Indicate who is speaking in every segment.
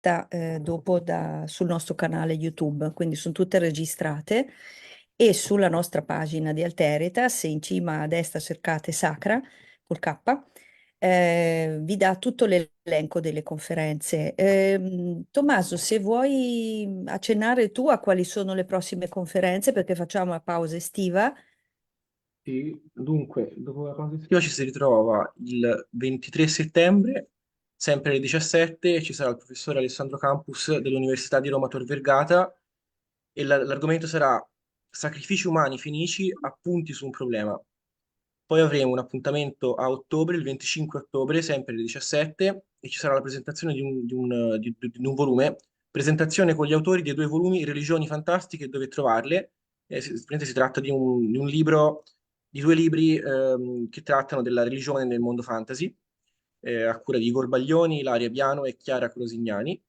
Speaker 1: dopo sul nostro canale YouTube, quindi sono tutte registrate e sulla nostra pagina di Alteritas, in cima a destra cercate Sacra col K, vi dà tutto l'elenco delle conferenze. Tommaso, se vuoi accennare tu a quali sono le prossime conferenze, perché facciamo la pausa estiva.
Speaker 2: Sì, dunque, dopo la pausa estiva ci si ritrova il 23 settembre, sempre alle 17, e ci sarà il professore Alessandro Campus dell'Università di Roma Tor Vergata e l'argomento sarà Sacrifici umani finici, appunti su un problema. Poi avremo un appuntamento a ottobre, il 25 ottobre, sempre alle 17, e ci sarà la presentazione di un volume, presentazione con gli autori dei due volumi Religioni fantastiche e dove trovarle. Praticamente si tratta di un libro, di due libri che trattano della religione nel mondo fantasy, a cura di Igor Baglioni, Ilaria Biano e Chiara Crosignani.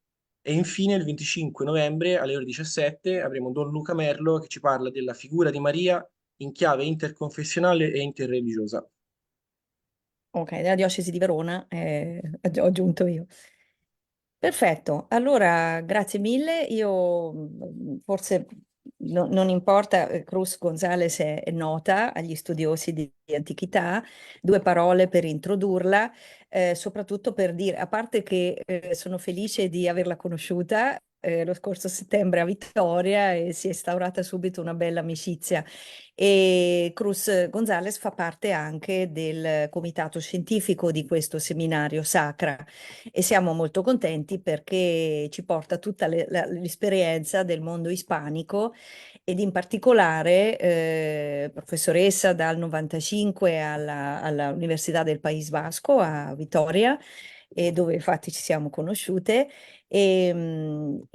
Speaker 2: E infine il 25 novembre alle ore 17 avremo Don Luca Merlo che ci parla della figura di Maria in chiave interconfessionale e interreligiosa.
Speaker 1: Ok, della diocesi di Verona, ho aggiunto io. Perfetto, allora grazie mille. Io forse non importa, Cruz González è nota agli studiosi di antichità, due parole per introdurla, soprattutto per dire, a parte che sono felice di averla conosciuta. Lo scorso settembre a Vittoria e si è instaurata subito una bella amicizia. E Cruz González fa parte anche del comitato scientifico di questo seminario Sacra e siamo molto contenti perché ci porta tutta l'esperienza del mondo ispanico ed in particolare professoressa dal 95 all'Università del País Vasco a Vitoria, e dove infatti ci siamo conosciute. E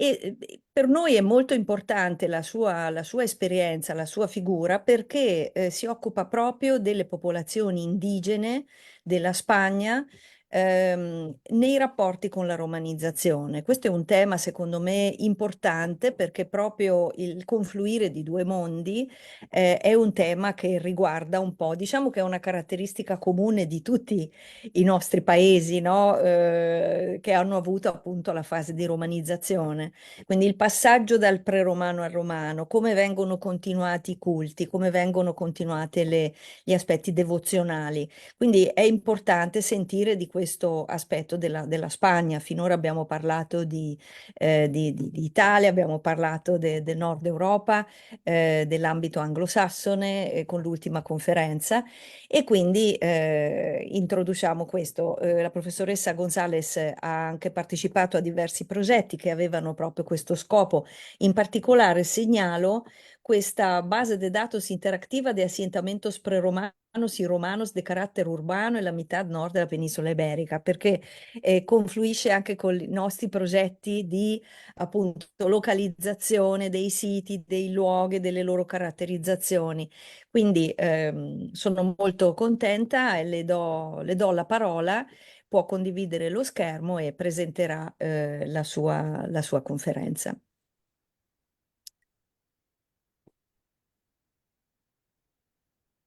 Speaker 1: per noi è molto importante la sua esperienza, la sua figura, perché si occupa proprio delle popolazioni indigene della Spagna nei rapporti con la romanizzazione. Questo è un tema, secondo me, importante perché proprio il confluire di due mondi è un tema che riguarda un po', diciamo che è una caratteristica comune di tutti i nostri paesi, no? Che hanno avuto appunto la fase di romanizzazione. Quindi il passaggio dal pre-romano al romano, come vengono continuati i culti, come vengono continuati gli aspetti devozionali. Quindi è importante sentire di questo aspetto della Spagna. Finora abbiamo parlato di Italia, abbiamo parlato del Nord Europa, dell'ambito anglosassone, con l'ultima conferenza. E quindi introduciamo questo. La professoressa Gonzales ha anche partecipato a diversi progetti che avevano proprio questo scopo. In particolare segnalo questa base de datos interactiva de asentamientos preromanos y romanos de carácter urbano e la mitad nord della penisola iberica, perché confluisce anche con i nostri progetti di appunto localizzazione dei siti, dei luoghi, delle loro caratterizzazioni. Quindi sono molto contenta e le do la parola, può condividere lo schermo e presenterà la sua conferenza.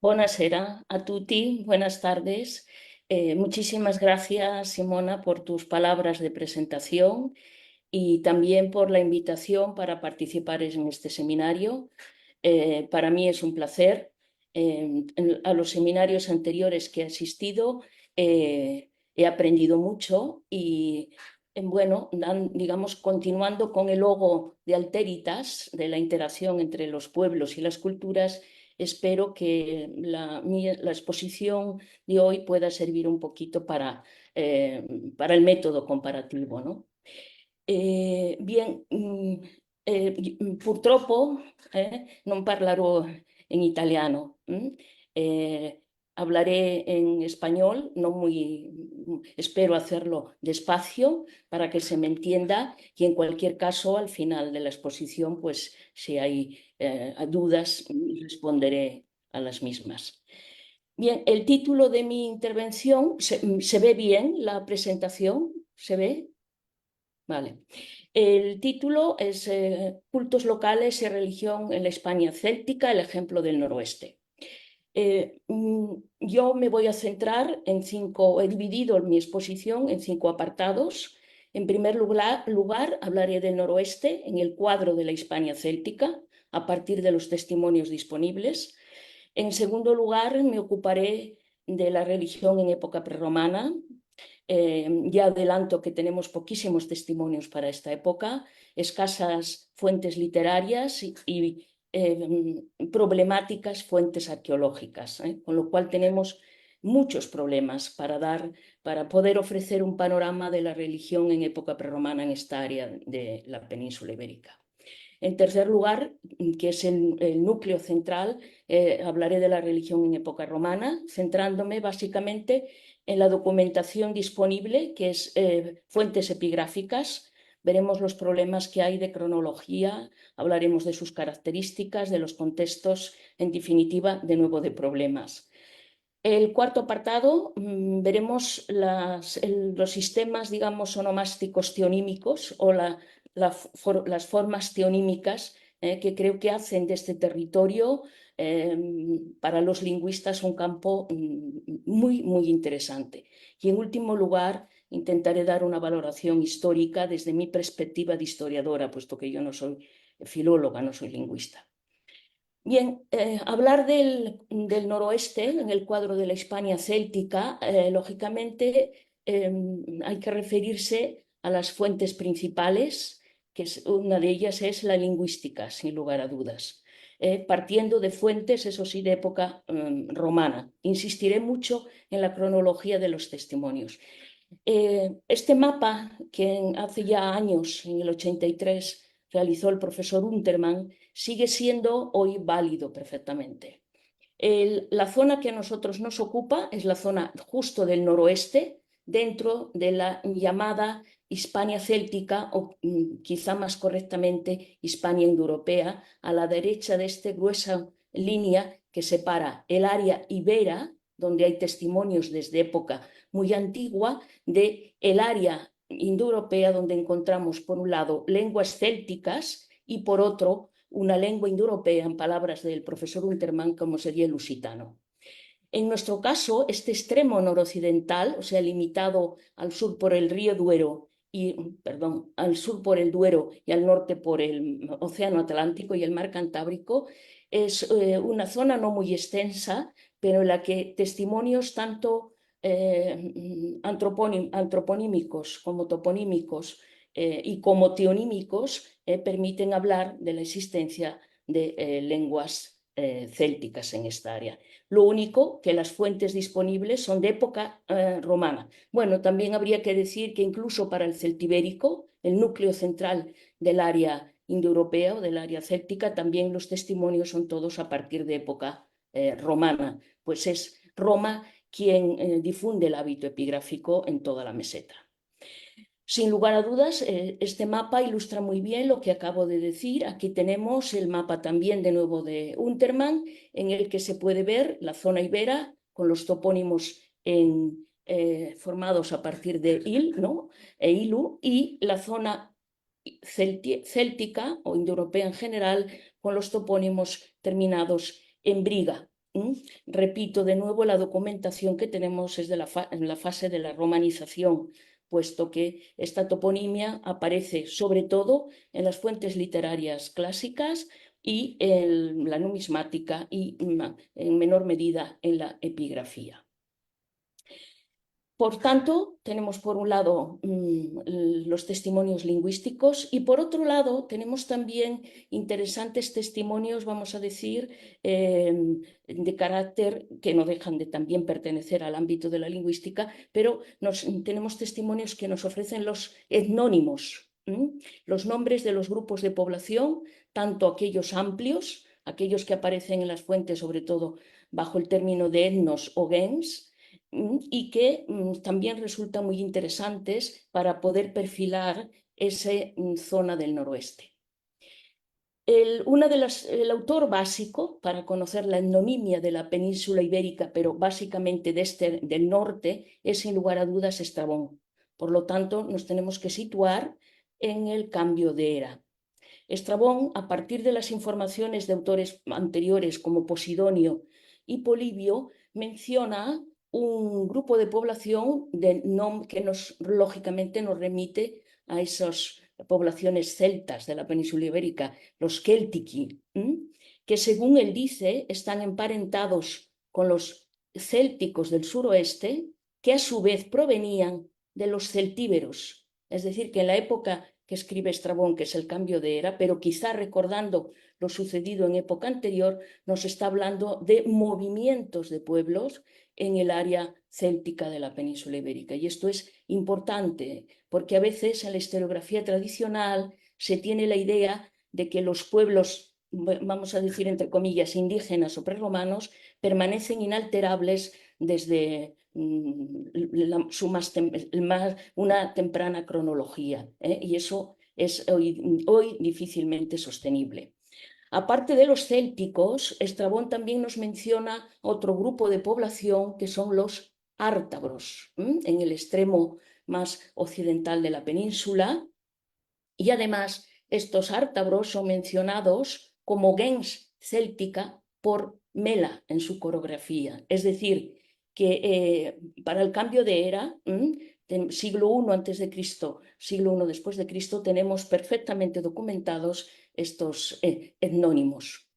Speaker 3: Buonasera a tutti, buenas tardes. Muchísimas gracias, Simona, por tus palabras de presentación y también por la invitación para participar en este seminario. Para mí es un placer. A los seminarios anteriores que he asistido he aprendido mucho y, bueno, digamos, continuando con el logo de Alteritas, de la interacción entre los pueblos y las culturas, espero que la exposición de hoy pueda servir un poquito para el método comparativo, ¿no? Bien, purtroppo non parlerò en italiano. Hablaré en español, no muy, espero hacerlo despacio para que se me entienda y en cualquier caso al final de la exposición, pues si hay dudas, responderé a las mismas. Bien, el título de mi intervención, ¿se ve bien la presentación? ¿Se ve? Vale. El título es Cultos locales y religión en la España céltica, el ejemplo del noroeste. Yo me voy a centrar he dividido mi exposición en 5 apartados. En primer lugar, hablaré del noroeste en el cuadro de la Hispania céltica, a partir de los testimonios disponibles. En segundo lugar, me ocuparé de la religión en época prerromana. Ya adelanto que tenemos poquísimos testimonios para esta época, escasas fuentes literarias y problemáticas fuentes arqueológicas, con lo cual tenemos muchos problemas para poder ofrecer un panorama de la religión en época prerromana en esta área de la península ibérica. En tercer lugar, que es el núcleo central, hablaré de la religión en época romana, centrándome básicamente en la documentación disponible, que es fuentes epigráficas. Veremos los problemas que hay de cronología, hablaremos de sus características, de los contextos, en definitiva, de nuevo de problemas. El cuarto apartado, veremos los sistemas, digamos, onomásticos teonímicos o las formas teonímicas que creo que hacen de este territorio para los lingüistas un campo muy, muy interesante. Y en último lugar, intentaré dar una valoración histórica desde mi perspectiva de historiadora, puesto que yo no soy filóloga, no soy lingüista. Bien, hablar del noroeste en el cuadro de la Hispania céltica, lógicamente hay que referirse a las fuentes principales, que una de ellas es la lingüística, sin lugar a dudas, partiendo de fuentes, eso sí, de época romana. Insistiré mucho en la cronología de los testimonios. Este mapa, que hace ya años, en el 83, realizó el profesor Untermann, sigue siendo hoy válido perfectamente. La zona que a nosotros nos ocupa es la zona justo del noroeste, dentro de la llamada Hispania céltica, o quizá más correctamente Hispania indoeuropea, a la derecha de esta gruesa línea que separa el área ibera, donde hay testimonios desde época muy antigua, de el área indoeuropea, donde encontramos por un lado lenguas célticas y por otro una lengua indoeuropea, en palabras del profesor Untermann, como sería el lusitano. En nuestro caso, este extremo noroccidental, o sea, limitado al sur por el río Duero al sur por el Duero y al norte por el Océano Atlántico y el Mar Cantábrico, es una zona no muy extensa, pero en la que testimonios tanto antroponímicos como toponímicos y como teonímicos permiten hablar de la existencia de lenguas célticas en esta área. Lo único que las fuentes disponibles son de época romana. Bueno, también habría que decir que incluso para el celtibérico, el núcleo central del área indoeuropea o del área céltica, también los testimonios son todos a partir de época romana, pues es Roma quien difunde el hábito epigráfico en toda la meseta. Sin lugar a dudas, este mapa ilustra muy bien lo que acabo de decir. Aquí tenemos el mapa también de nuevo de Untermann, en el que se puede ver la zona ibera con los topónimos formados a partir de ¿no? Ilu, y la zona céltica o indoeuropea en general con los topónimos terminados en briga. Repito de nuevo, la documentación que tenemos es en la fase de la romanización, puesto que esta toponimia aparece sobre todo en las fuentes literarias clásicas y en la numismática y en menor medida en la epigrafía. Por tanto, tenemos por un lado los testimonios lingüísticos y por otro lado tenemos también interesantes testimonios, vamos a decir, de carácter que no dejan de también pertenecer al ámbito de la lingüística, pero tenemos testimonios que nos ofrecen los etnónimos, los nombres de los grupos de población, tanto aquellos amplios, aquellos que aparecen en las fuentes sobre todo bajo el término de etnos o gens, y que también resultan muy interesantes para poder perfilar esa zona del noroeste. El autor básico para conocer la etnonimia de la península ibérica, pero básicamente del norte, es sin lugar a dudas Estrabón. Por lo tanto, nos tenemos que situar en el cambio de era. Estrabón, a partir de las informaciones de autores anteriores como Posidonio y Polibio, menciona un grupo de población que lógicamente nos remite a esas poblaciones celtas de la península ibérica, los Celtici, que según él dice están emparentados con los célticos del suroeste, que a su vez provenían de los celtíberos. Es decir, que en la época que escribe Estrabón, que es el cambio de era, pero quizá recordando lo sucedido en época anterior, nos está hablando de movimientos de pueblos en el área céltica de la península ibérica. Y esto es importante, porque a veces en la historiografía tradicional se tiene la idea de que los pueblos, vamos a decir entre comillas, indígenas o prerromanos, permanecen inalterables desde una temprana cronología, y eso es hoy difícilmente sostenible. Aparte de los célticos, Estrabón también nos menciona otro grupo de población que son los ártabros, en el extremo más occidental de la península, y además estos ártabros son mencionados como gens céltica por Mela en su coreografía, es decir, que para el cambio de era, siglo I antes de Cristo, siglo I después de Cristo, tenemos perfectamente documentados estos etnónimos.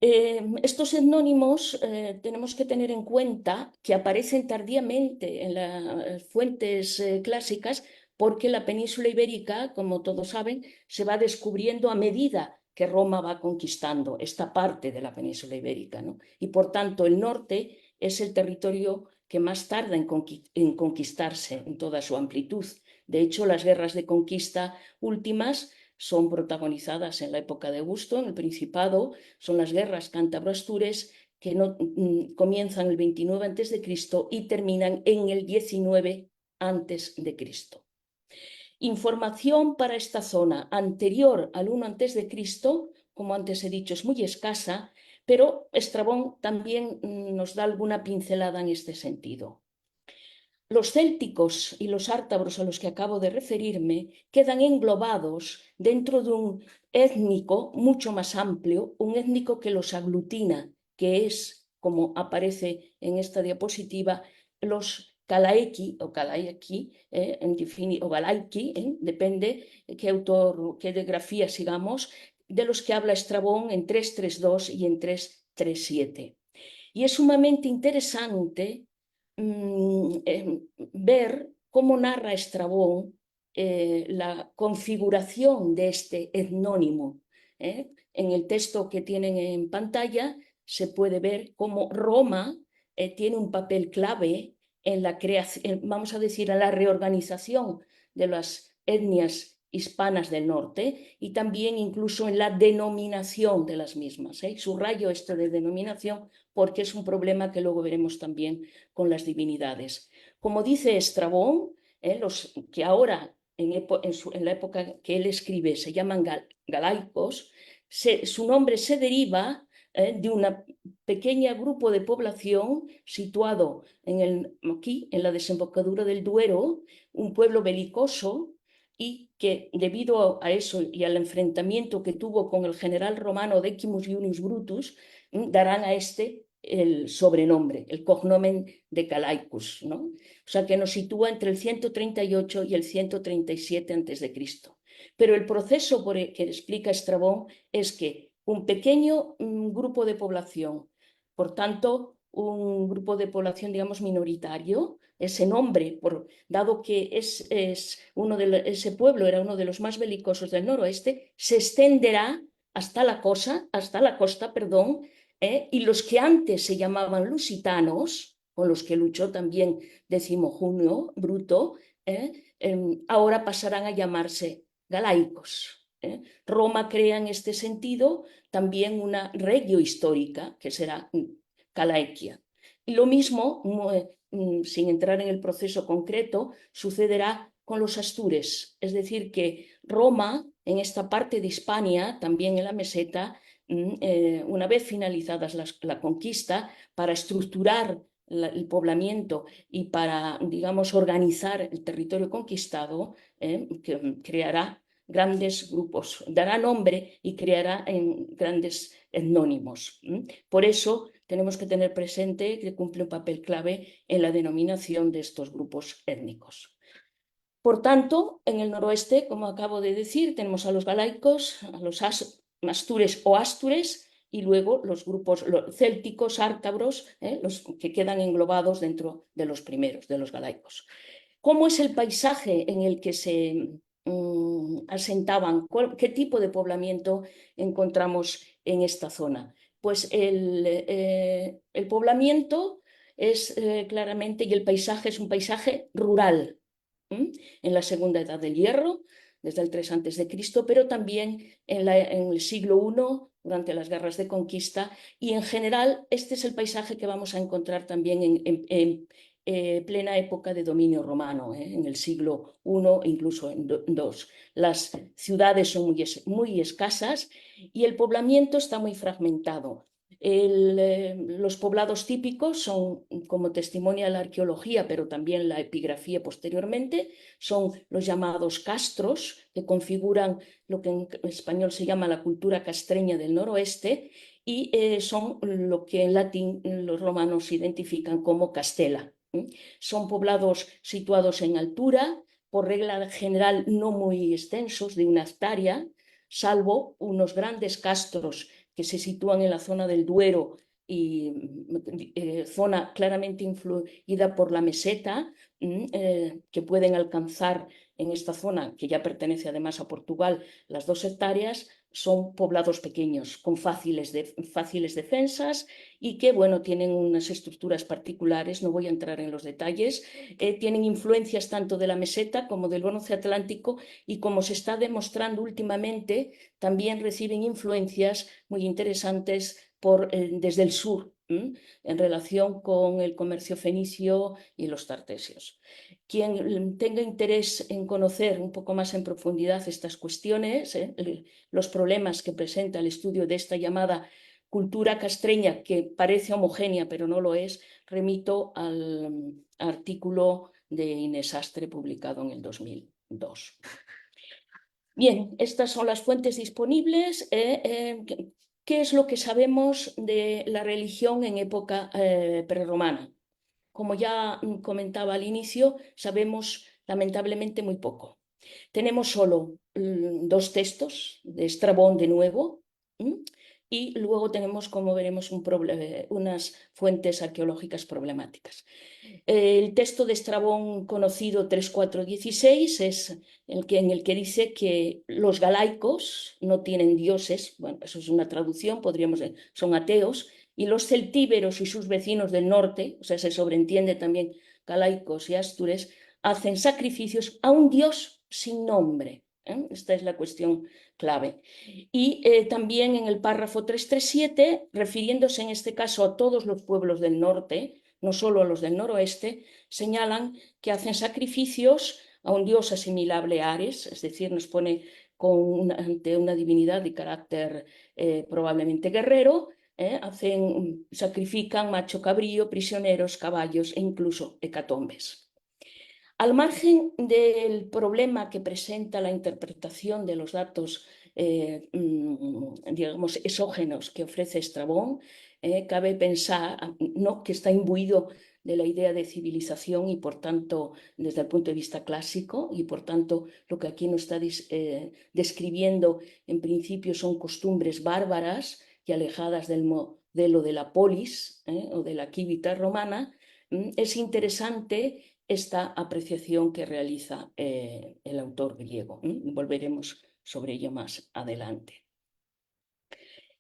Speaker 3: Estos etnónimos tenemos que tener en cuenta que aparecen tardíamente en las fuentes clásicas, porque la península ibérica, como todos saben, se va descubriendo a medida que Roma va conquistando esta parte de la península ibérica, ¿no? Y por tanto el norte es el territorio que más tarda en conquistarse en toda su amplitud. De hecho, las guerras de conquista últimas son protagonizadas en la época de Augusto, en el Principado. Son las guerras cántabro-astures, que comienzan el 29 a.C. y terminan en el 19 a.C. Información para esta zona anterior al 1 a.C., como antes he dicho, es muy escasa, pero Estrabón también nos da alguna pincelada en este sentido. Los célticos y los ártabros a los que acabo de referirme quedan englobados dentro de un étnico mucho más amplio, un étnico que los aglutina, que es, como aparece en esta diapositiva, los Calaiki o Calaiki, o Galaiki, depende qué autor, qué de grafía sigamos, de los que habla Estrabón en 332 y en 337. Y es sumamente interesante ver cómo narra Estrabón la configuración de este etnónimo. En el texto que tienen en pantalla se puede ver cómo Roma tiene un papel clave en la creación, vamos a decir, en la reorganización de las etnias hispanas del norte, y también incluso en la denominación de las mismas. Subrayo esto de denominación porque es un problema que luego veremos también con las divinidades. Como dice Estrabón, los que ahora en la época que él escribe se llaman galaicos, su nombre se deriva de un pequeño grupo de población situado aquí, en la desembocadura del Duero, un pueblo belicoso, y que debido a eso y al enfrentamiento que tuvo con el general romano Decimus Junius Brutus, darán a este el sobrenombre, el cognomen de Calaicus, ¿no? O sea que nos sitúa entre el 138 y el 137 a.C. Pero el proceso por el que explica Estrabón es que un pequeño grupo de población, por tanto, un grupo de población, digamos, minoritario, ese nombre, dado que ese pueblo era uno de los más belicosos del noroeste, se extenderá hasta la costa, y los que antes se llamaban lusitanos, con los que luchó también Décimo Junio Bruto, ahora pasarán a llamarse galaicos. Roma crea en este sentido también una regio histórica, que será Calaequia. Y lo mismo, sin entrar en el proceso concreto, sucederá con los astures, es decir, que Roma, en esta parte de Hispania, también en la meseta, una vez finalizadas la conquista, para estructurar el poblamiento y para, digamos, organizar el territorio conquistado, creará grandes grupos, dará nombre y creará grandes etnónimos. Por eso tenemos que tener presente que cumple un papel clave en la denominación de estos grupos étnicos. Por tanto, en el noroeste, como acabo de decir, tenemos a los galaicos, a los astures o astures, y luego los grupos célticos, ártabros, los que quedan englobados dentro de los primeros, de los galaicos. ¿Cómo es el paisaje en el que se asentaban? ¿Qué tipo de poblamiento encontramos en esta zona? Pues el poblamiento es claramente, y el paisaje es un paisaje rural, en la segunda edad del hierro, desde el 3 a.C., pero también en el siglo I, durante las guerras de conquista, y en general este es el paisaje que vamos a encontrar también en plena época de dominio romano, en el siglo I, incluso en II. Las ciudades son muy escasas y el poblamiento está muy fragmentado. Los poblados típicos son, como testimonia la arqueología, pero también la epigrafía posteriormente, son los llamados castros, que configuran lo que en español se llama la cultura castreña del noroeste, y son lo que en latín los romanos identifican como castela. Son poblados situados en altura, por regla general no muy extensos, de 1 hectárea, salvo unos grandes castros que se sitúan en la zona del Duero y zona claramente influida por la meseta, que pueden alcanzar en esta zona, que ya pertenece además a Portugal, las 2 hectáreas. Son poblados pequeños, con fáciles defensas y que, bueno, tienen unas estructuras particulares, no voy a entrar en los detalles, tienen influencias tanto de la meseta como del bronce atlántico y, como se está demostrando últimamente, también reciben influencias muy interesantes desde el sur, en relación con el comercio fenicio y los tartesios. Quien tenga interés en conocer un poco más en profundidad estas cuestiones, los problemas que presenta el estudio de esta llamada cultura castreña, que parece homogénea pero no lo es, remito al artículo de Inés Astre publicado en el 2002. Bien, estas son las fuentes disponibles. ¿Qué es lo que sabemos de la religión en época prerromana? Como ya comentaba al inicio, sabemos lamentablemente muy poco. Tenemos solo 2 textos de Estrabón de nuevo, y luego tenemos, como veremos, unas fuentes arqueológicas problemáticas. El texto de Estrabón conocido 3.4.16 es en el que dice que los galaicos no tienen dioses, bueno, eso es una traducción, son ateos, y los celtíberos y sus vecinos del norte, o sea, se sobreentiende también galaicos y astures, hacen sacrificios a un dios sin nombre. Esta es la cuestión clave. Y también en el párrafo 337, refiriéndose en este caso a todos los pueblos del norte, no solo a los del noroeste, señalan que hacen sacrificios a un dios asimilable a Ares, es decir, nos pone ante una divinidad de carácter probablemente guerrero, sacrifican macho cabrío, prisioneros, caballos e incluso hecatombes. Al margen del problema que presenta la interpretación de los datos, digamos, exógenos que ofrece Estrabón, cabe pensar que está imbuido de la idea de civilización y, por tanto, desde el punto de vista clásico, y por tanto lo que aquí nos está describiendo en principio son costumbres bárbaras y alejadas del modelo de la polis o de la civita romana. Es interesante esta apreciación que realiza el autor griego. Volveremos sobre ello más adelante.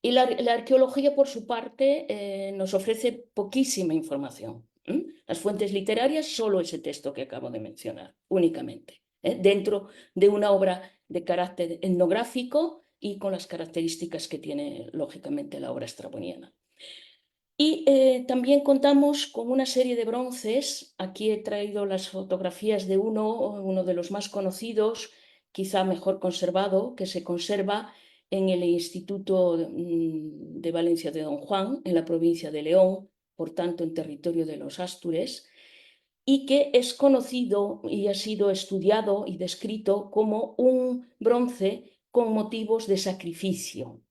Speaker 3: Y la arqueología, por su parte, nos ofrece poquísima información. Las fuentes literarias, solo ese texto que acabo de mencionar, únicamente, dentro de una obra de carácter etnográfico y con las características que tiene, lógicamente, la obra estraboniana. Y también contamos con una serie de bronces. Aquí he traído las fotografías de uno de los más conocidos, quizá mejor conservado, que se conserva en el Instituto de Valencia de Don Juan, en la provincia de León, por tanto en territorio de los Astures, y que es conocido y ha sido estudiado y descrito como un bronce con motivos de sacrificio.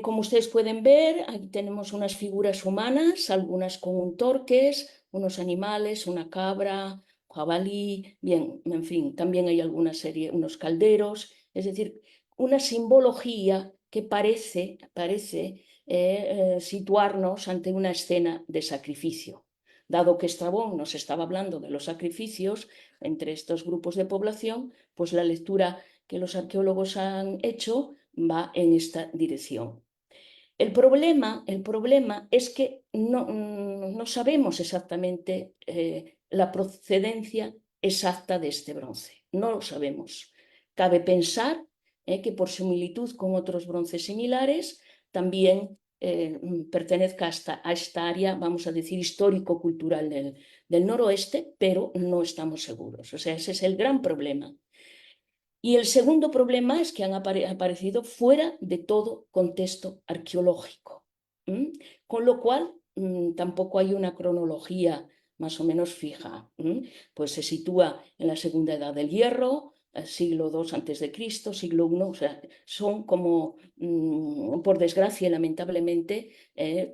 Speaker 3: Como ustedes pueden ver, aquí tenemos unas figuras humanas, algunas con un torques, unos animales, una cabra, jabalí, bien, en fin, también hay alguna serie, unos calderos, es decir, una simbología que parece situarnos ante una escena de sacrificio. Dado que Estrabón nos estaba hablando de los sacrificios entre estos grupos de población, pues la lectura que los arqueólogos han hecho va en esta dirección. El problema es que no sabemos exactamente la procedencia exacta de este bronce. No lo sabemos. Cabe pensar que por similitud con otros bronces similares también pertenezca a esta área, vamos a decir, histórico-cultural del noroeste, pero no estamos seguros. O sea, ese es el gran problema. Y el segundo problema es que han aparecido fuera de todo contexto arqueológico, con lo cual tampoco hay una cronología más o menos fija. Pues se sitúa en la segunda edad del hierro, siglo II antes de Cristo, siglo I, o sea, son como, por desgracia y lamentablemente,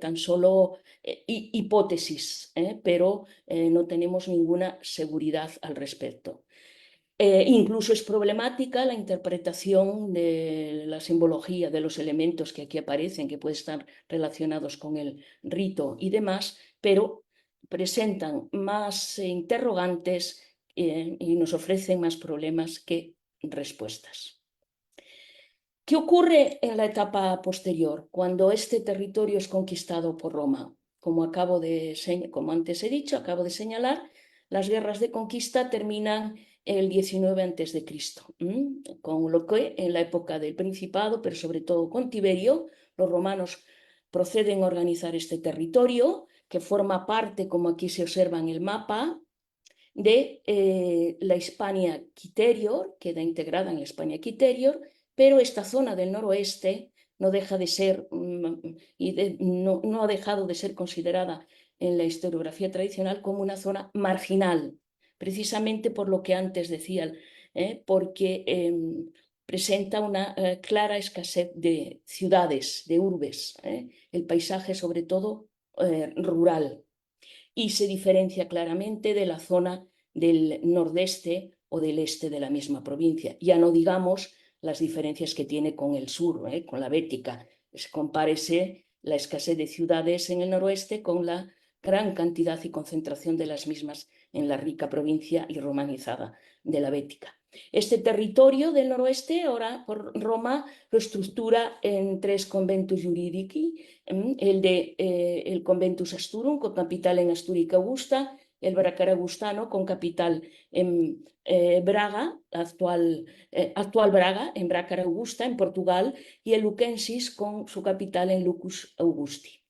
Speaker 3: tan solo hipótesis, pero no tenemos ninguna seguridad al respecto. Incluso es problemática la interpretación de la simbología de los elementos que aquí aparecen, que pueden estar relacionados con el rito y demás, pero presentan más interrogantes y nos ofrecen más problemas que respuestas. ¿Qué ocurre en la etapa posterior, cuando este territorio es conquistado por Roma? Como antes he dicho, acabo de señalar, las guerras de conquista terminan el 19 a.C., con lo que en la época del Principado, pero sobre todo con Tiberio, los romanos proceden a organizar este territorio, que forma parte, como aquí se observa en el mapa, de la Hispania Quiterior, queda integrada en la Hispania Quiterior, pero esta zona del noroeste no deja de ser, no ha dejado de ser considerada en la historiografía tradicional como una zona marginal, precisamente por lo que antes decía, porque presenta una clara escasez de ciudades, de urbes, el paisaje sobre todo rural, y se diferencia claramente de la zona del nordeste o del este de la misma provincia. Ya no digamos las diferencias que tiene con el sur, con la Bética. Compárese la escasez de ciudades en el noroeste con la gran cantidad y concentración de las mismas en la rica provincia y romanizada de la Bética. Este territorio del noroeste, ahora por Roma, lo estructura en 3 conventus juridici, el Conventus Asturum, con capital en Astúrica Augusta, el Bracaragustano, con capital en Braga, actual Braga, en Bracara Augusta, en Portugal, y el Lucensis, con su capital en Lucus Augusti.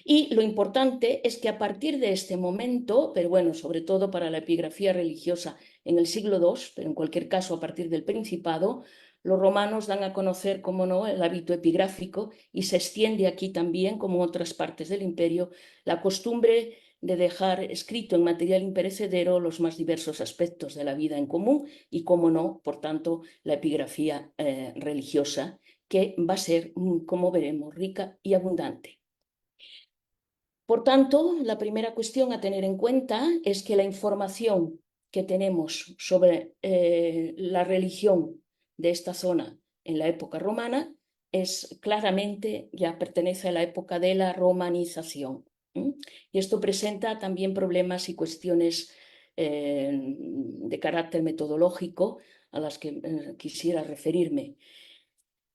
Speaker 3: Y lo importante es que a partir de este momento, pero bueno, sobre todo para la epigrafía religiosa en el siglo II, pero en cualquier caso a partir del Principado, los romanos dan a conocer, como no, el hábito epigráfico, y se extiende aquí también, como en otras partes del imperio, la costumbre de dejar escrito en material imperecedero los más diversos aspectos de la vida en común y, como no, por tanto, la epigrafía religiosa, que va a ser, como veremos, rica y abundante. Por tanto, la primera cuestión a tener en cuenta es que la información que tenemos sobre la religión de esta zona en la época romana es claramente, ya pertenece a la época de la romanización. Y esto presenta también problemas y cuestiones de carácter metodológico a las que quisiera referirme.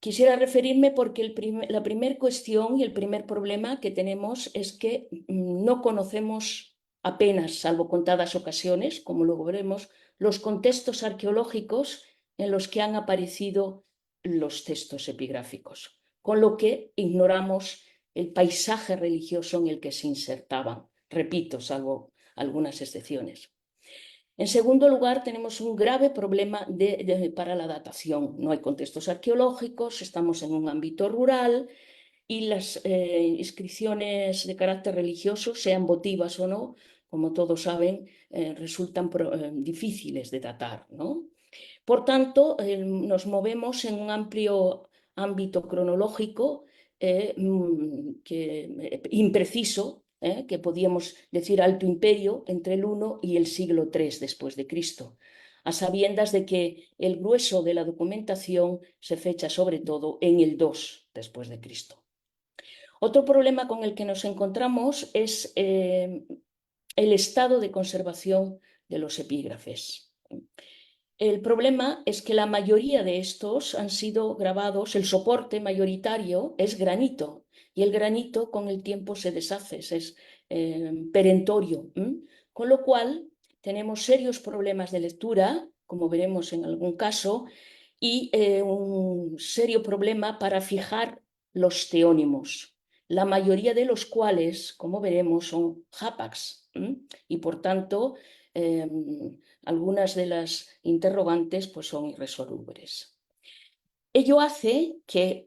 Speaker 3: Quisiera referirme porque la primera cuestión y el primer problema que tenemos es que no conocemos apenas, salvo contadas ocasiones, como luego veremos, los contextos arqueológicos en los que han aparecido los textos epigráficos, con lo que ignoramos el paisaje religioso en el que se insertaban, repito, salvo algunas excepciones. En segundo lugar, tenemos un grave problema para la datación. No hay contextos arqueológicos, estamos en un ámbito rural y las inscripciones de carácter religioso, sean votivas o no, como todos saben, resultan difíciles de datar, ¿no? Por tanto, nos movemos en un amplio ámbito cronológico impreciso, que podíamos decir Alto Imperio, entre el I y el siglo III después de Cristo, a sabiendas de que el grueso de la documentación se fecha sobre todo en el II después de Cristo. Otro problema con el que nos encontramos es el estado de conservación de los epígrafes. El problema es que la mayoría de estos han sido grabados, el soporte mayoritario es granito, y el granito con el tiempo se deshace, es perentorio, con lo cual tenemos serios problemas de lectura, como veremos en algún caso, y un serio problema para fijar los teónimos, la mayoría de los cuales, como veremos, son hapax, y por tanto algunas de las interrogantes pues, son irresolubles. Ello hace que,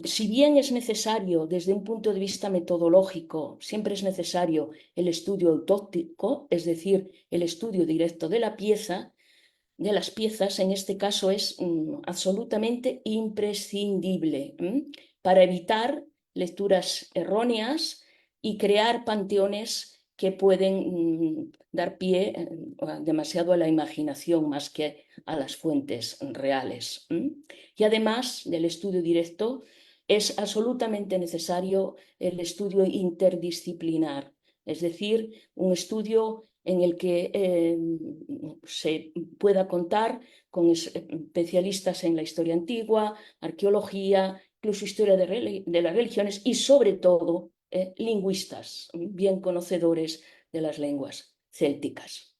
Speaker 3: si bien es necesario desde un punto de vista metodológico, siempre es necesario el estudio autóctico, es decir, el estudio directo de la pieza, de las piezas, en este caso es absolutamente imprescindible para evitar lecturas erróneas y crear panteones que pueden dar pie demasiado a la imaginación más que a las fuentes reales. Y además del estudio directo, es absolutamente necesario el estudio interdisciplinar, es decir, un estudio en el que se pueda contar con especialistas en la historia antigua, arqueología, incluso historia de las religiones y sobre todo lingüistas, bien conocedores de las lenguas célticas.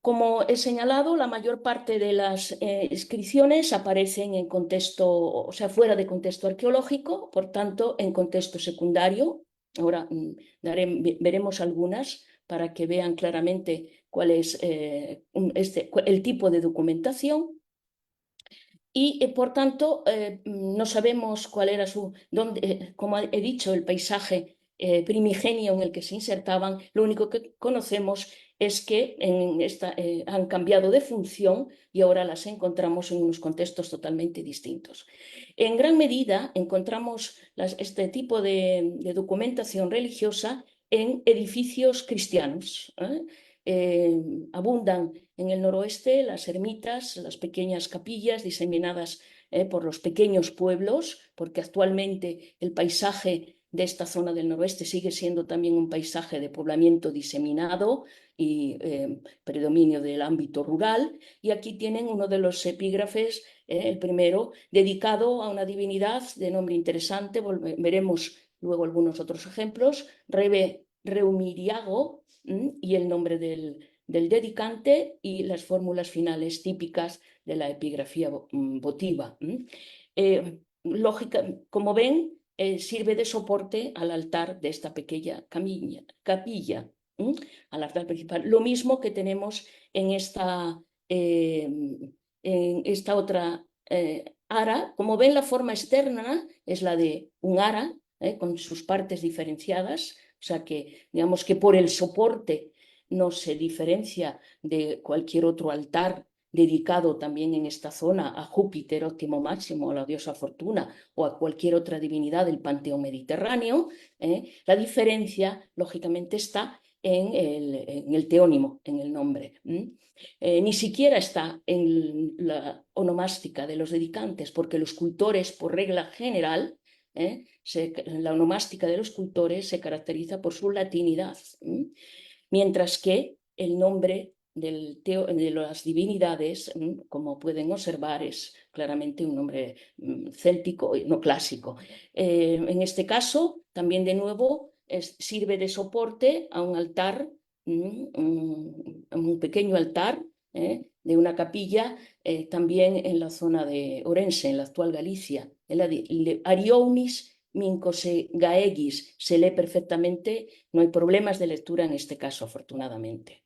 Speaker 3: Como he señalado, la mayor parte de las inscripciones aparecen en contexto, o sea, fuera de contexto arqueológico, por tanto, en contexto secundario. Ahora veremos algunas para que vean claramente cuál es el tipo de documentación. Y por tanto, no sabemos cuál era como he dicho, el paisaje primigenio en el que se insertaban. Lo único que conocemos es que han cambiado de función y ahora las encontramos en unos contextos totalmente distintos. En gran medida encontramos este tipo de documentación religiosa en edificios cristianos. Abundan en el noroeste las ermitas, las pequeñas capillas diseminadas por los pequeños pueblos, porque actualmente el paisaje de esta zona del noroeste sigue siendo también un paisaje de poblamiento diseminado y predominio del ámbito rural. Y aquí tienen uno de los epígrafes, el primero, dedicado a una divinidad de nombre interesante. Veremos luego algunos otros ejemplos. Rebe Reumiriago, y el nombre del dedicante y las fórmulas finales típicas de la epigrafía votiva. Lógica, como ven, sirve de soporte al altar de esta pequeña capilla, al altar principal. Lo mismo que tenemos en esta otra ara. Como ven, la forma externa es la de un ara, con sus partes diferenciadas, o sea que, digamos que por el soporte no se diferencia de cualquier otro altar dedicado también en esta zona a Júpiter óptimo máximo, a la diosa Fortuna o a cualquier otra divinidad del panteón mediterráneo. La diferencia, lógicamente, está en el teónimo, en el nombre. Ni siquiera está en la onomástica de los dedicantes, porque los cultores, por regla general, la onomástica de los cultores se caracteriza por su latinidad, mientras que el nombre de las divinidades, como pueden observar, es claramente un nombre céltico, no clásico. En este caso, también de nuevo, sirve de soporte a un altar, un pequeño altar de una capilla, también en la zona de Orense, en la actual Galicia. El Ariounis Mincose Gaegis se lee perfectamente, no hay problemas de lectura en este caso, afortunadamente.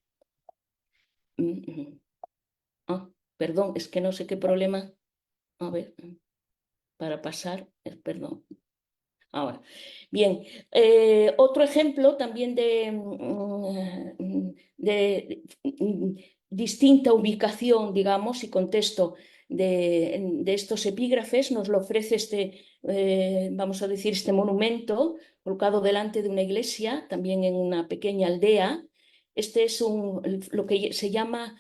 Speaker 3: Perdón, es que no sé qué problema. A ver, para pasar, perdón. Ahora, bien, otro ejemplo también distinta ubicación, digamos, y contexto de estos epígrafes nos lo ofrece vamos a decir, este monumento colocado delante de una iglesia, también en una pequeña aldea. Este es lo que se llama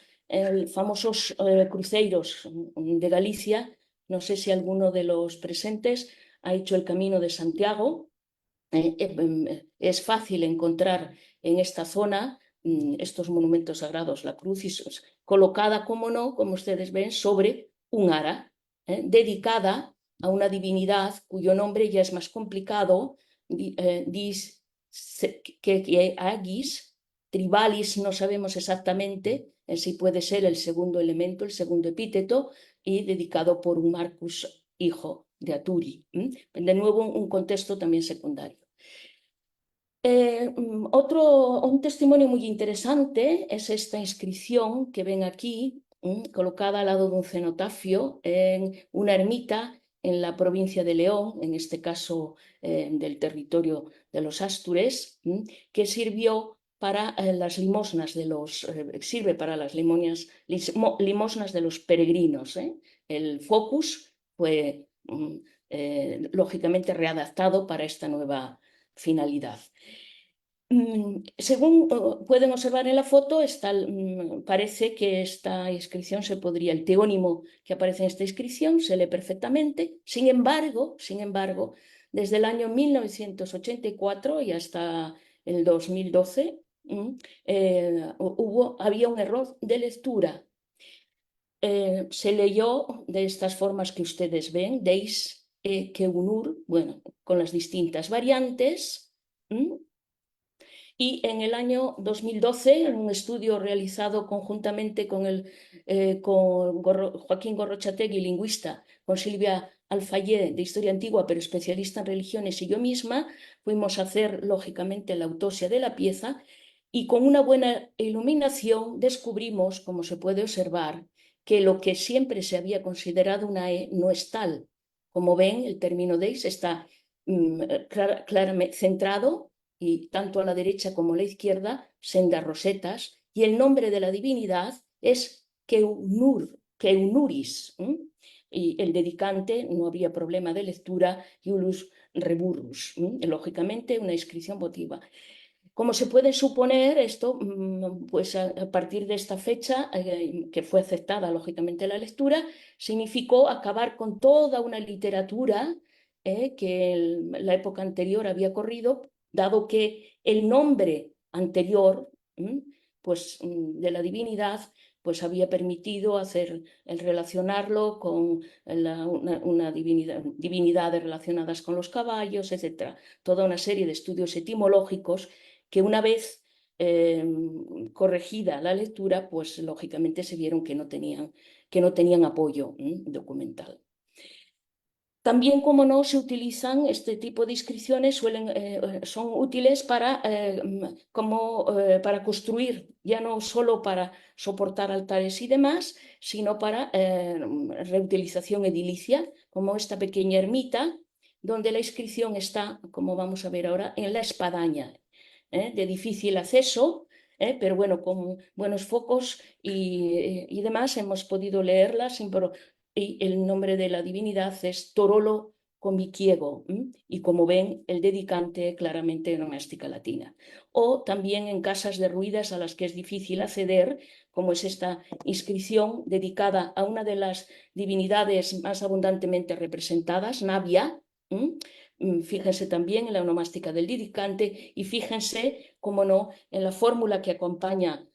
Speaker 3: famosos cruceiros de Galicia. No sé si alguno de los presentes ha hecho el Camino de Santiago. Es fácil encontrar en esta zona estos monumentos sagrados, la cruz colocada, como no, como ustedes ven, sobre un ara, dedicada a una divinidad cuyo nombre ya es más complicado, que Agis, Tribalis, no sabemos exactamente si puede ser el segundo elemento, el segundo epíteto, y dedicado por un Marcus, hijo de Aturi. De nuevo, un contexto también secundario. Un testimonio muy interesante es esta inscripción que ven aquí, colocada al lado de un cenotafio en una ermita en la provincia de León, en este caso del territorio de los Astures, que sirvió para las limosnas sirve para las limosnas de los peregrinos. El focus fue lógicamente readaptado para esta nueva finalidad. Según pueden observar en la foto, parece que esta inscripción el teónimo que aparece en esta inscripción se lee perfectamente. Sin embargo, desde el año 1984 y hasta el 2012 había un error de lectura. Se leyó de estas formas que ustedes ven, Deis Keunur, bueno, con las distintas variantes. Y en el año 2012, en un estudio realizado conjuntamente con Joaquín Gorrochategui, lingüista, con Silvia Alfayé, de Historia Antigua, pero especialista en religiones, y yo misma, fuimos a hacer, lógicamente, la autopsia de la pieza y con una buena iluminación descubrimos, como se puede observar, que lo que siempre se había considerado una E no es tal. Como ven, el término deis está claramente centrado, y tanto a la derecha como a la izquierda, sendas rosetas, y el nombre de la divinidad es Keunuris, y el dedicante, no había problema de lectura, Iulus Reburrus, lógicamente una inscripción votiva. Como se puede suponer, esto, pues a partir de esta fecha, que fue aceptada lógicamente la lectura, significó acabar con toda una literatura que en la época anterior había corrido, dado que el nombre anterior pues, de la divinidad pues había permitido el relacionarlo con una divinidades relacionadas con los caballos, etc. Toda una serie de estudios etimológicos que una vez corregida la lectura, pues lógicamente se vieron que no tenían apoyo documental. También, como no, se utilizan este tipo de inscripciones, son útiles para construir, ya no solo para soportar altares y demás, sino para reutilización edilicia, como esta pequeña ermita, donde la inscripción está, como vamos a ver ahora, en la espadaña, de difícil acceso, pero bueno, con buenos focos y demás hemos podido leerla y el nombre de la divinidad es Torolo Comiquiego, y como ven, el dedicante claramente onomástica latina. O también en casas derruidas a las que es difícil acceder, como es esta inscripción dedicada a una de las divinidades más abundantemente representadas, Navia. Fíjense también en la onomástica del dedicante y fíjense, como no, en la fórmula que acompaña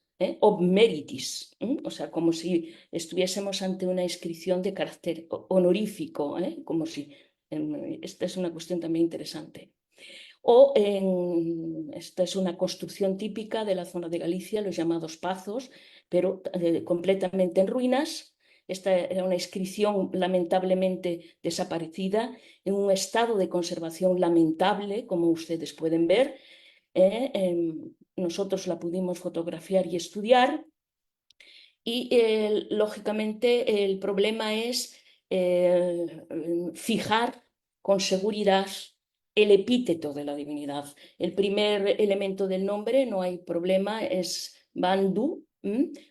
Speaker 3: ob meritis, o sea, como si estuviésemos ante una inscripción de carácter honorífico, como si esta es una cuestión también interesante. Esta es una construcción típica de la zona de Galicia, los llamados pazos, pero completamente en ruinas. Esta era una inscripción lamentablemente desaparecida, en un estado de conservación lamentable, como ustedes pueden ver. Nosotros la pudimos fotografiar y estudiar y lógicamente el problema es fijar con seguridad el epíteto de la divinidad. El primer elemento del nombre, no hay problema, es Bandu,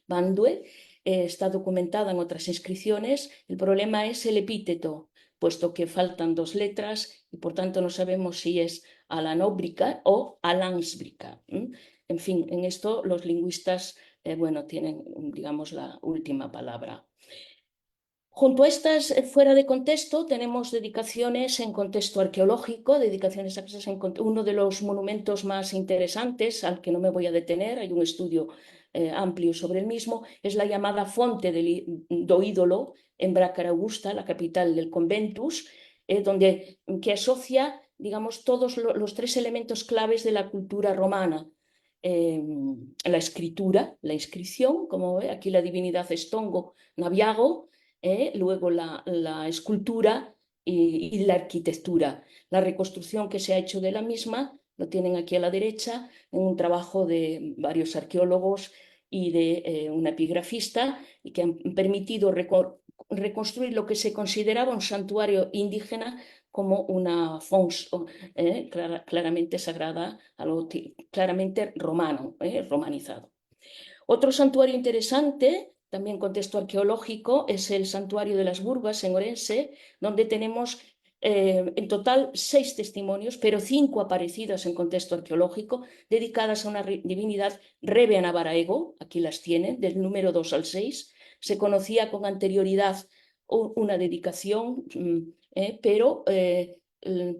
Speaker 3: Bandue, está documentada en otras inscripciones. El problema es el epíteto, puesto que faltan 2 letras y por tanto no sabemos si es alanóbrica o alansbrica. En fin, en esto los lingüistas bueno, tienen, digamos, la última palabra. Junto a estas fuera de contexto tenemos dedicaciones en contexto arqueológico, dedicaciones a uno de los monumentos más interesantes al que no me voy a detener, hay un estudio amplio sobre el mismo, es la llamada Fonte do Ídolo en Brácara Augusta, la capital del Conventus, que asocia, digamos, todos los 3 elementos claves de la cultura romana. La escritura, la inscripción, como ve aquí la divinidad Estongo Naviago, luego la escultura y la arquitectura. La reconstrucción que se ha hecho de la misma, lo tienen aquí a la derecha, en un trabajo de varios arqueólogos y de un epigrafista, y que han permitido reconstruir lo que se consideraba un santuario indígena como una fons claramente sagrada, algo claramente romano, romanizado. Otro santuario interesante, también contexto arqueológico, es el santuario de las Burgas en Orense, donde tenemos en total 6 testimonios, pero 5 aparecidas en contexto arqueológico, dedicadas a una divinidad Rebe Anabaraego, aquí las tienen, del número 2 al 6. Se conocía con anterioridad una dedicación, pero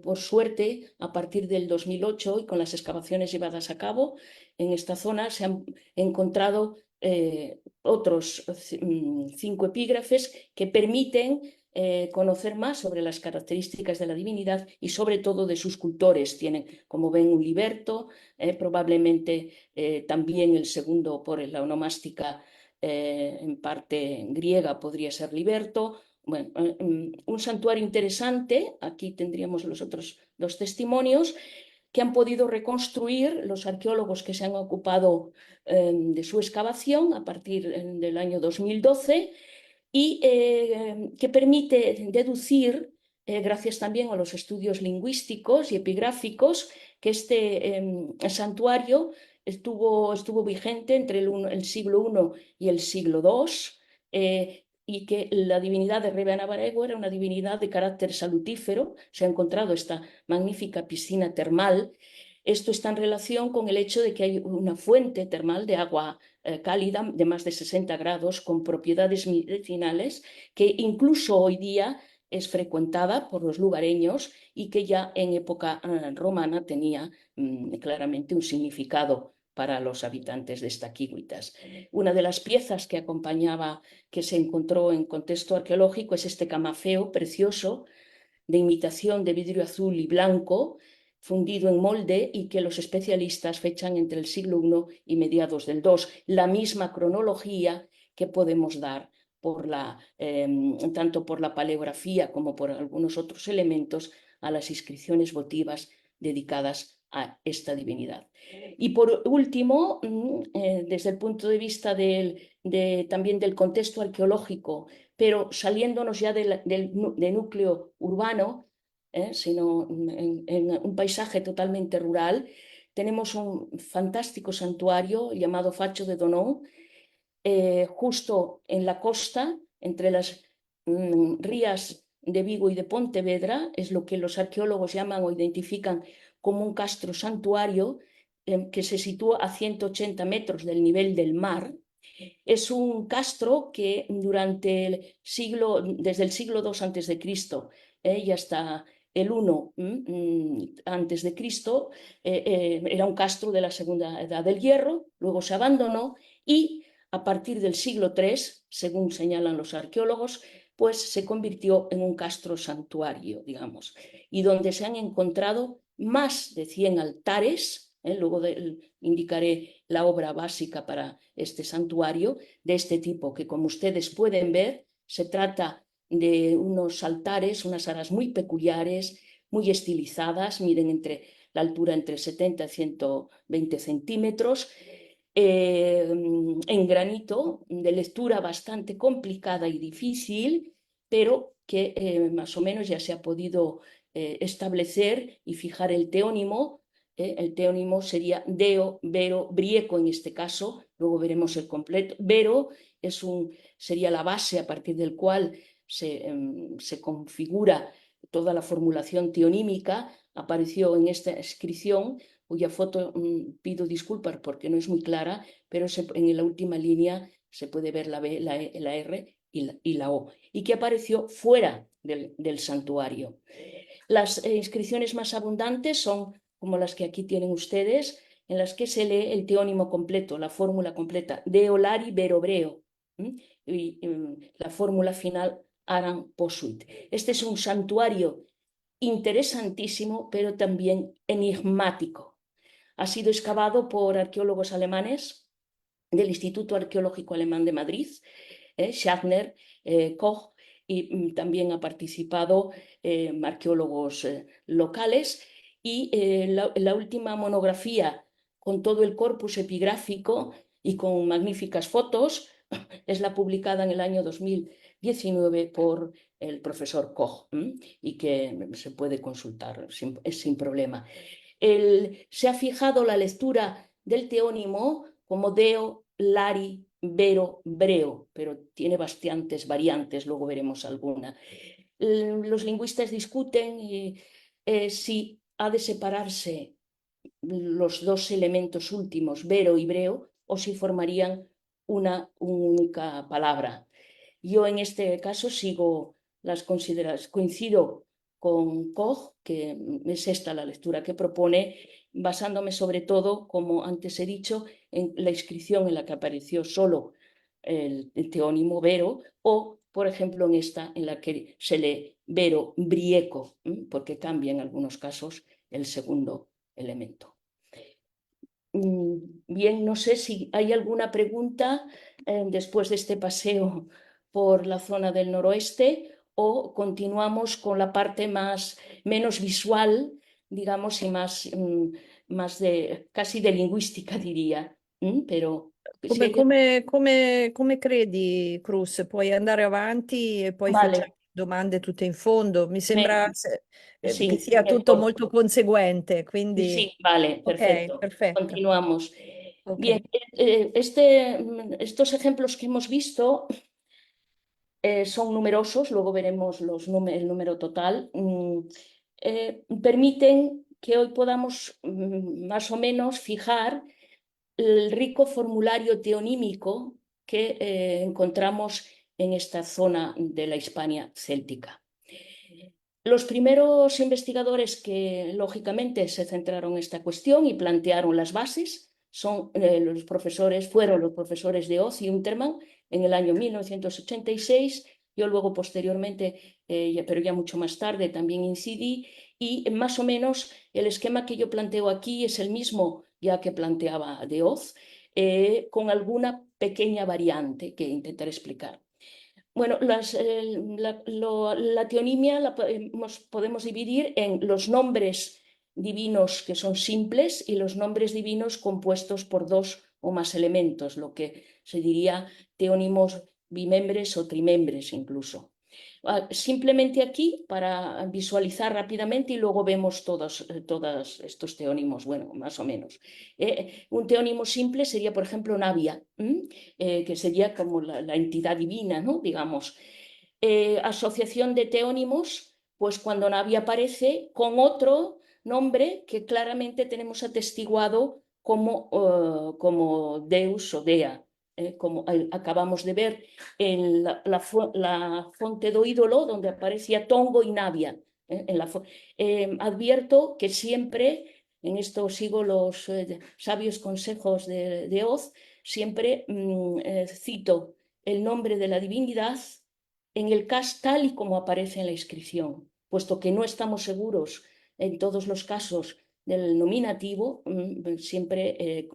Speaker 3: por suerte, a partir del 2008 y con las excavaciones llevadas a cabo en esta zona, se han encontrado otros 5 epígrafes que permiten conocer más sobre las características de la divinidad y sobre todo de sus cultores. Tienen, como ven, un liberto, probablemente también el segundo por la onomástica en parte griega podría ser liberto. Bueno, un santuario interesante, aquí tendríamos los otros 2 testimonios, que han podido reconstruir los arqueólogos que se han ocupado de su excavación a partir del año 2012 y que permite deducir, gracias también a los estudios lingüísticos y epigráficos, que este santuario estuvo vigente entre el siglo I y el siglo II. Y que la divinidad de Rebe Anabaraego era una divinidad de carácter salutífero. Se ha encontrado esta magnífica piscina termal. Esto está en relación con el hecho de que hay una fuente termal de agua cálida de más de 60 grados con propiedades medicinales que incluso hoy día es frecuentada por los lugareños y que ya en época romana tenía claramente un significado para los habitantes de Estaquíhuitas. Una de las piezas que acompañaba, que se encontró en contexto arqueológico, es este camafeo precioso de imitación de vidrio azul y blanco, fundido en molde y que los especialistas fechan entre el siglo I y mediados del II. La misma cronología que podemos dar tanto por la paleografía como por algunos otros elementos a las inscripciones votivas dedicadas a esta divinidad. Y por último, desde el punto de vista también del contexto arqueológico, pero saliéndonos ya del núcleo urbano, sino en un paisaje totalmente rural, tenemos un fantástico santuario llamado Facho de Donó, justo en la costa, entre las rías de Vigo y de Pontevedra. Es lo que los arqueólogos llaman o identifican como un castro santuario que se sitúa a 180 metros del nivel del mar. Es un castro que desde el siglo II antes de Cristo y hasta el I antes de Cristo, era un castro de la Segunda Edad del Hierro. Luego se abandonó y a partir del siglo III, según señalan los arqueólogos, pues se convirtió en un castro santuario, digamos, y donde se han encontrado más de 100 altares. Luego indicaré la obra básica para este santuario de este tipo, que como ustedes pueden ver, se trata de unos altares, unas aras muy peculiares, muy estilizadas, miden la altura entre 70 y 120 centímetros, en granito, de lectura bastante complicada y difícil, pero que más o menos ya se ha podido establecer y fijar el teónimo el teónimo sería Deo, Vero, Brieco en este caso, luego veremos el completo. Vero sería la base a partir del cual se configura toda la formulación teonímica. Apareció en esta inscripción, cuya foto pido disculpas porque no es muy clara, pero en la última línea se puede ver la B, la E, la R y la O, y que apareció fuera del santuario. Las inscripciones más abundantes son como las que aquí tienen ustedes, en las que se lee el teónimo completo, la fórmula completa, Deo, Lari, Vero, Breo, y la fórmula final, Aran, Posuit. Este es un santuario interesantísimo, pero también enigmático. Ha sido excavado por arqueólogos alemanes del Instituto Arqueológico Alemán de Madrid, Schachner, Koch, y también ha participado arqueólogos locales. Y la última monografía con todo el corpus epigráfico y con magníficas fotos es la publicada en el año 2019 por el profesor Koch, y que se puede consultar sin problema. Se ha fijado la lectura del teónimo como Deo, Lari, Vero, Breo, pero tiene bastantes variantes, luego veremos alguna. Los lingüistas discuten si ha de separarse los dos elementos últimos, Vero y Breo, o si formarían una única palabra. Yo en este caso sigo las consideraciones, coincido con Koch, que es esta la lectura que propone, basándome sobre todo, como antes he dicho, en la inscripción en la que apareció solo el teónimo Vero, o, por ejemplo, en esta en la que se lee Vero Brieco, porque cambia en algunos casos el segundo elemento. Bien, no sé si hay alguna pregunta después de este paseo por la zona del noroeste, o continuamos con la parte menos visual, digamos, y más casi de lingüística, diría. Pero
Speaker 1: Come credi, Cruz? Puoi andare avanti e poi
Speaker 3: vale,
Speaker 1: facciamo domande tutte in fondo. Mi
Speaker 3: me-
Speaker 1: sembra che
Speaker 3: sí,
Speaker 1: sia tutto
Speaker 3: mejor.
Speaker 1: molto conseguente, quindi
Speaker 3: Sí, vale,
Speaker 1: ok,
Speaker 3: perfecto.
Speaker 1: perfetto.
Speaker 3: Continuamos.
Speaker 1: Ok.
Speaker 3: Bien, estos ejemplos que hemos visto son numerosos, luego veremos el número total. Permiten que hoy podamos más o menos fijar el rico formulario teonímico que encontramos en esta zona de la Hispania céltica. Los primeros investigadores que lógicamente se centraron en esta cuestión y plantearon las bases fueron los profesores de Oz y Untermann en el año 1986. Yo luego posteriormente, pero ya mucho más tarde, también incidí, y más o menos el esquema que yo planteo aquí es el mismo ya que planteaba de Oz, con alguna pequeña variante que intentaré explicar. Bueno, la teonimia podemos dividir en los nombres divinos que son simples y los nombres divinos compuestos por dos o más elementos, lo que se diría teónimos bimembres o trimembres incluso. Simplemente aquí para visualizar rápidamente y luego vemos todos estos teónimos, bueno, más o menos. Un teónimo simple sería, por ejemplo, Navia, que sería como la entidad divina, ¿no? Digamos. Asociación de teónimos, pues cuando Navia aparece con otro nombre que claramente tenemos atestiguado como Deus o Dea. Como acabamos de ver en la fonte do ídolo, donde aparecía Tongo y Navia. Advierto que siempre, en esto sigo los sabios consejos de Oz, siempre cito el nombre de la divinidad en el caso tal y como aparece en la inscripción, puesto que no estamos seguros en todos los casos del nominativo, siempre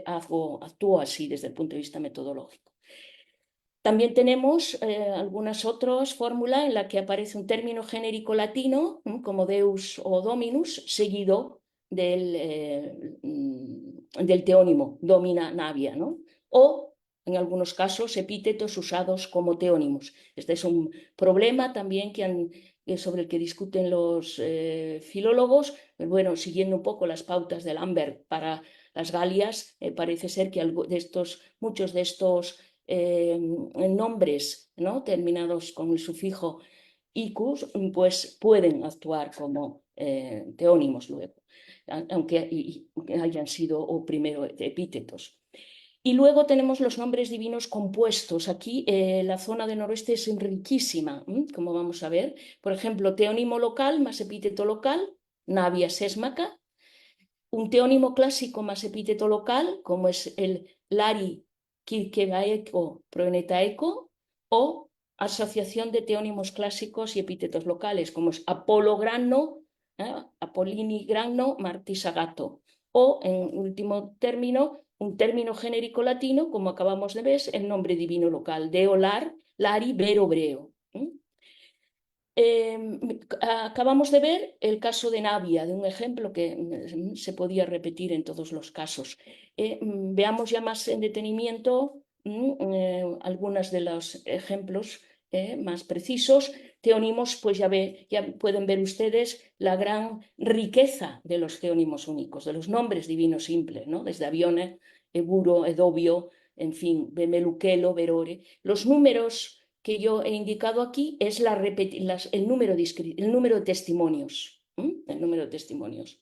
Speaker 3: actúo así desde el punto de vista metodológico. También tenemos algunas otras fórmulas en las que aparece un término genérico latino, como Deus o Dominus, seguido del teónimo, Domina Navia, ¿no? O, en algunos casos, epítetos usados como teónimos. Este es un problema también que sobre el que discuten los filólogos, pero bueno, siguiendo un poco las pautas de Lamberg para las Galias, parece ser que muchos de estos nombres, ¿no?, terminados con el sufijo icus, pues pueden actuar como teónimos luego, aunque hayan sido o primero epítetos. Y luego tenemos los nombres divinos compuestos. Aquí la zona del noroeste es riquísima, como vamos a ver. Por ejemplo, teónimo local más epíteto local, Navia sésmaca. Un teónimo clásico más epíteto local, como es el Lari Kirkegaeco Proenetaeco, o asociación de teónimos clásicos y epítetos locales, como es Apolo Grano, Apollini Grano, Martisagato. O, en último término, un término genérico latino, como acabamos de ver, el nombre divino local, Deo Lar, Lari, Vero, Breo. Acabamos de ver el caso de Navia, de un ejemplo que se podía repetir en todos los casos. Veamos ya más en detenimiento algunos de los ejemplos más precisos. Teónimos, pues ya pueden ver ustedes la gran riqueza de los teónimos únicos, de los nombres divinos simples, ¿no? Desde Abione, Eburo, Edobio, en fin, Bemeluquelo, Verore. Los números que yo he indicado aquí es el número de testimonios. El número de testimonios.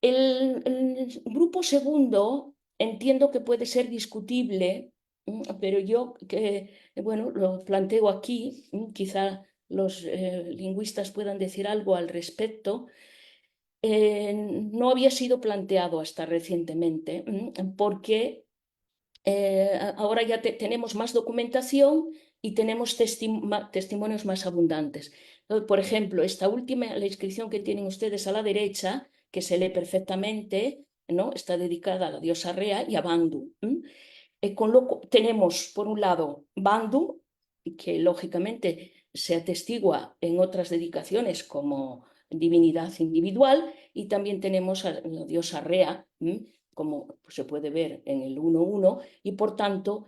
Speaker 3: El grupo segundo entiendo que puede ser discutible, pero yo bueno, lo planteo aquí, quizá los lingüistas puedan decir algo al respecto. No había sido planteado hasta recientemente, porque ahora ya tenemos más documentación y tenemos testimonios más abundantes. Por ejemplo, esta última, la inscripción que tienen ustedes a la derecha, que se lee perfectamente, ¿no?, está dedicada a la diosa Rea y a Bandu. Tenemos, por un lado, Bandu, que lógicamente se atestigua en otras dedicaciones como divinidad individual, y también tenemos a la diosa Rea, como se puede ver en el 1.1, y por tanto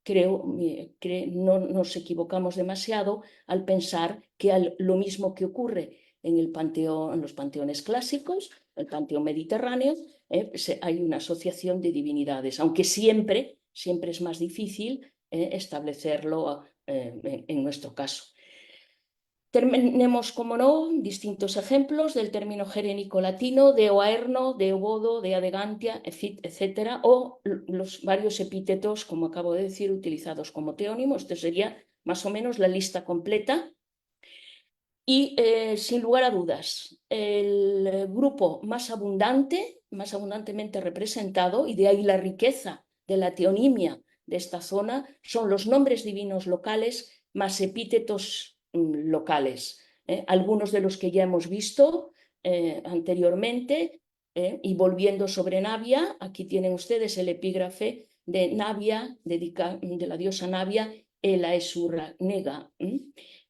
Speaker 3: creo no nos equivocamos demasiado al pensar que lo mismo que ocurre en los panteones clásicos, el panteón mediterráneo, hay una asociación de divinidades, aunque siempre es más difícil establecerlo en nuestro caso. Tenemos, como no, distintos ejemplos del término gerénico latino, deo aerno, deo bodo, dea degantia, etc., o los varios epítetos, como acabo de decir, utilizados como teónimos. Esto sería más o menos la lista completa. Y sin lugar a dudas, el grupo más abundantemente representado, y de ahí la riqueza de la teonimia de esta zona, son los nombres divinos locales más epítetos locales, algunos de los que ya hemos visto anteriormente, y volviendo sobre Navia, aquí tienen ustedes el epígrafe de Navia, de la diosa Navia, Ela Esurra Nega,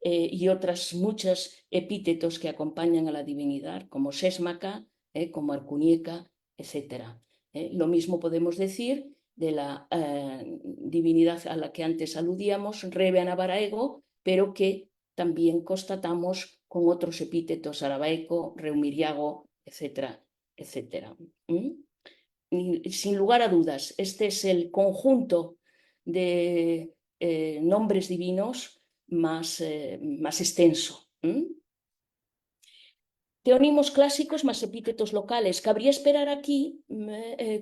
Speaker 3: y otras muchos epítetos que acompañan a la divinidad, como Sésmaca, como Arcunieca, etc. Lo mismo podemos decir de la divinidad a la que antes aludíamos, Rebe Anabaraego, pero que también constatamos con otros epítetos, Arabaeco, Reumiriago, etcétera, etcétera. Sin lugar a dudas, este es el conjunto de nombres divinos más extenso. Teónimos clásicos más epítetos locales. Cabría esperar aquí,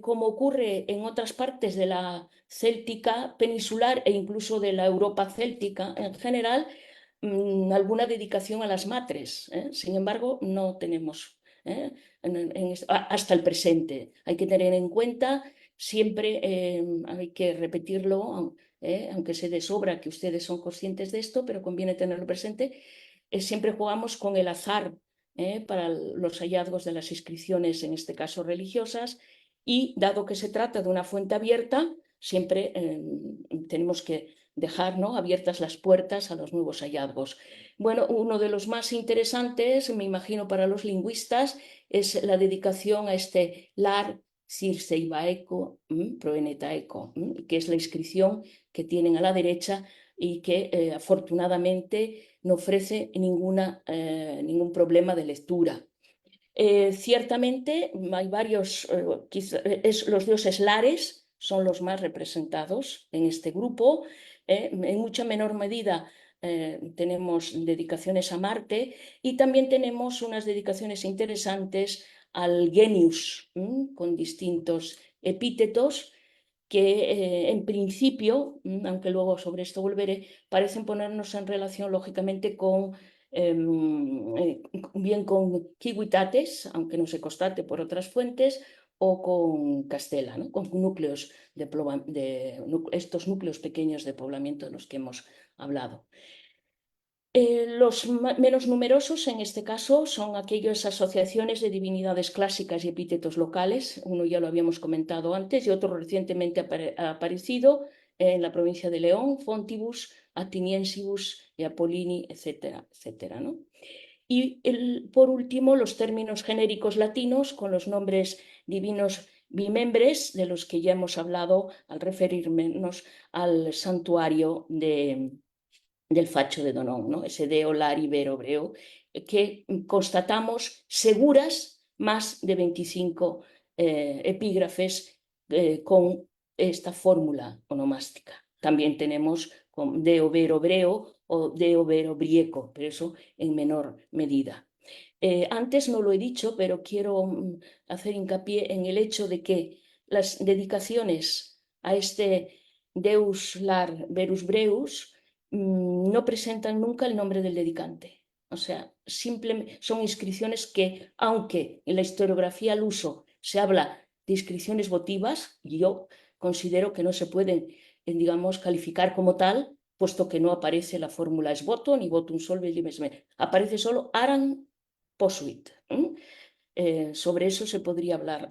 Speaker 3: como ocurre en otras partes de la céltica peninsular e incluso de la Europa céltica en general, alguna dedicación a las matres. Sin embargo, no tenemos hasta el presente. Hay que tener en cuenta, siempre hay que repetirlo, aunque sé de sobra que ustedes son conscientes de esto, pero conviene tenerlo presente, siempre jugamos con el azar para los hallazgos de las inscripciones, en este caso religiosas, y dado que se trata de una fuente abierta, siempre tenemos que dejar, ¿no?, abiertas las puertas a los nuevos hallazgos. Bueno, uno de los más interesantes, me imagino, para los lingüistas, es la dedicación a este Lar Cirseibaeco Proenetaeco, que es la inscripción que tienen a la derecha y que afortunadamente no ofrece ningún problema de lectura. Ciertamente hay varios, los dioses lares son los más representados en este grupo. En mucha menor medida tenemos dedicaciones a Marte y también tenemos unas dedicaciones interesantes al genius, con distintos epítetos que en principio, aunque luego sobre esto volveré, parecen ponernos en relación lógicamente con bien con Ciuitates, aunque no se constate por otras fuentes, o con Castela, ¿no? Con núcleos estos núcleos pequeños de poblamiento de los que hemos hablado. Los menos numerosos en este caso son aquellas asociaciones de divinidades clásicas y epítetos locales, uno ya lo habíamos comentado antes y otro recientemente ha aparecido en la provincia de León, Fontibus, Atiniensibus y Apollini, etcétera, etcétera, ¿no? Y por último, los términos genéricos latinos con los nombres divinos bimembres, de los que ya hemos hablado al referirnos al santuario del Facho de Donón, ¿no? Ese Deo, Lari, Vero, Breo, que constatamos seguras más de 25 epígrafes con esta fórmula onomástica. También tenemos con Deo, Vero, Breo o Deo, Vero, Brieco, pero eso en menor medida. Antes no lo he dicho, pero quiero hacer hincapié en el hecho de que las dedicaciones a este Deus, Lar, Verus, Breus no presentan nunca el nombre del dedicante. O sea, simplemente son inscripciones que, aunque en la historiografía al uso se habla de inscripciones votivas, yo considero que no se pueden, digamos, calificar como tal, puesto que no aparece la fórmula es voto ni votum solve limes me. Aparece solo aran posuit. Sobre eso se podría hablar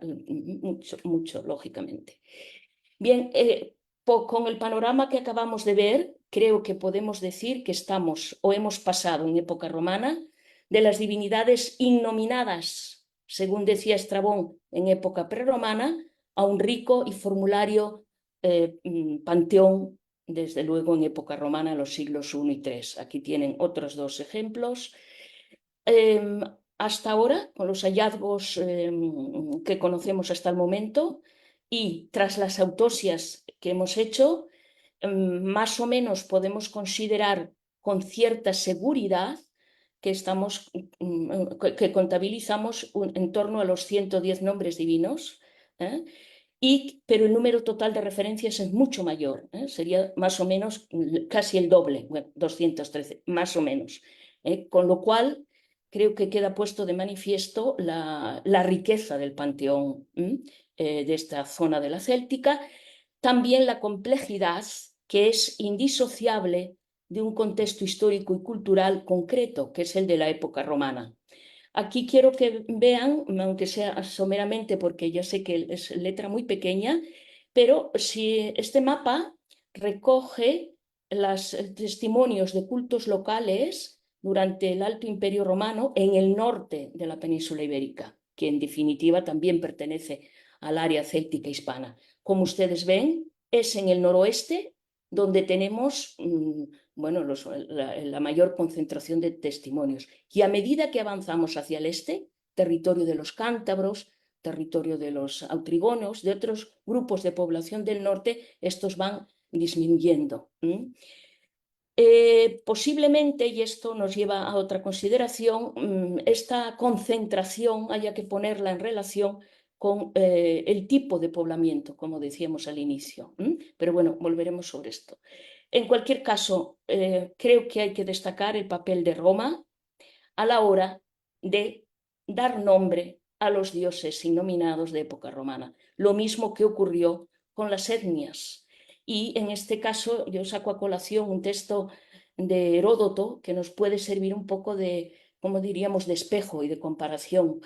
Speaker 3: mucho, lógicamente. Bien, con el panorama que acabamos de ver, creo que podemos decir que estamos o hemos pasado en época romana de las divinidades innominadas, según decía Estrabón, en época prerromana, a un rico y formulario panteón, desde luego en época romana, en los siglos I y III. Aquí tienen otros dos ejemplos. Hasta ahora, con los hallazgos que conocemos hasta el momento y tras las autopsias que hemos hecho, más o menos podemos considerar con cierta seguridad que que contabilizamos en torno a los 110 nombres divinos, pero el número total de referencias es mucho mayor, sería más o menos casi el doble, 213, más o menos. Con lo cual, creo que queda puesto de manifiesto la riqueza del panteón de esta zona de la Céltica, también la complejidad que es indisociable de un contexto histórico y cultural concreto, que es el de la época romana. Aquí quiero que vean, aunque sea someramente, porque ya sé que es letra muy pequeña, pero si este mapa recoge los testimonios de cultos locales durante el Alto Imperio Romano en el norte de la península ibérica, que en definitiva también pertenece al área céltica hispana. Como ustedes ven, es en el noroeste donde tenemos bueno, la mayor concentración de testimonios. Y a medida que avanzamos hacia el este, territorio de los cántabros, territorio de los autrigonos, de otros grupos de población del norte, estos van disminuyendo. Posiblemente, y esto nos lleva a otra consideración, esta concentración haya que ponerla en relación con el tipo de poblamiento, como decíamos al inicio. Pero bueno, volveremos sobre esto. En cualquier caso, creo que hay que destacar el papel de Roma a la hora de dar nombre a los dioses innominados de época romana. Lo mismo que ocurrió con las etnias. Y en este caso yo saco a colación un texto de Heródoto que nos puede servir un poco de, como diríamos, de espejo y de comparación.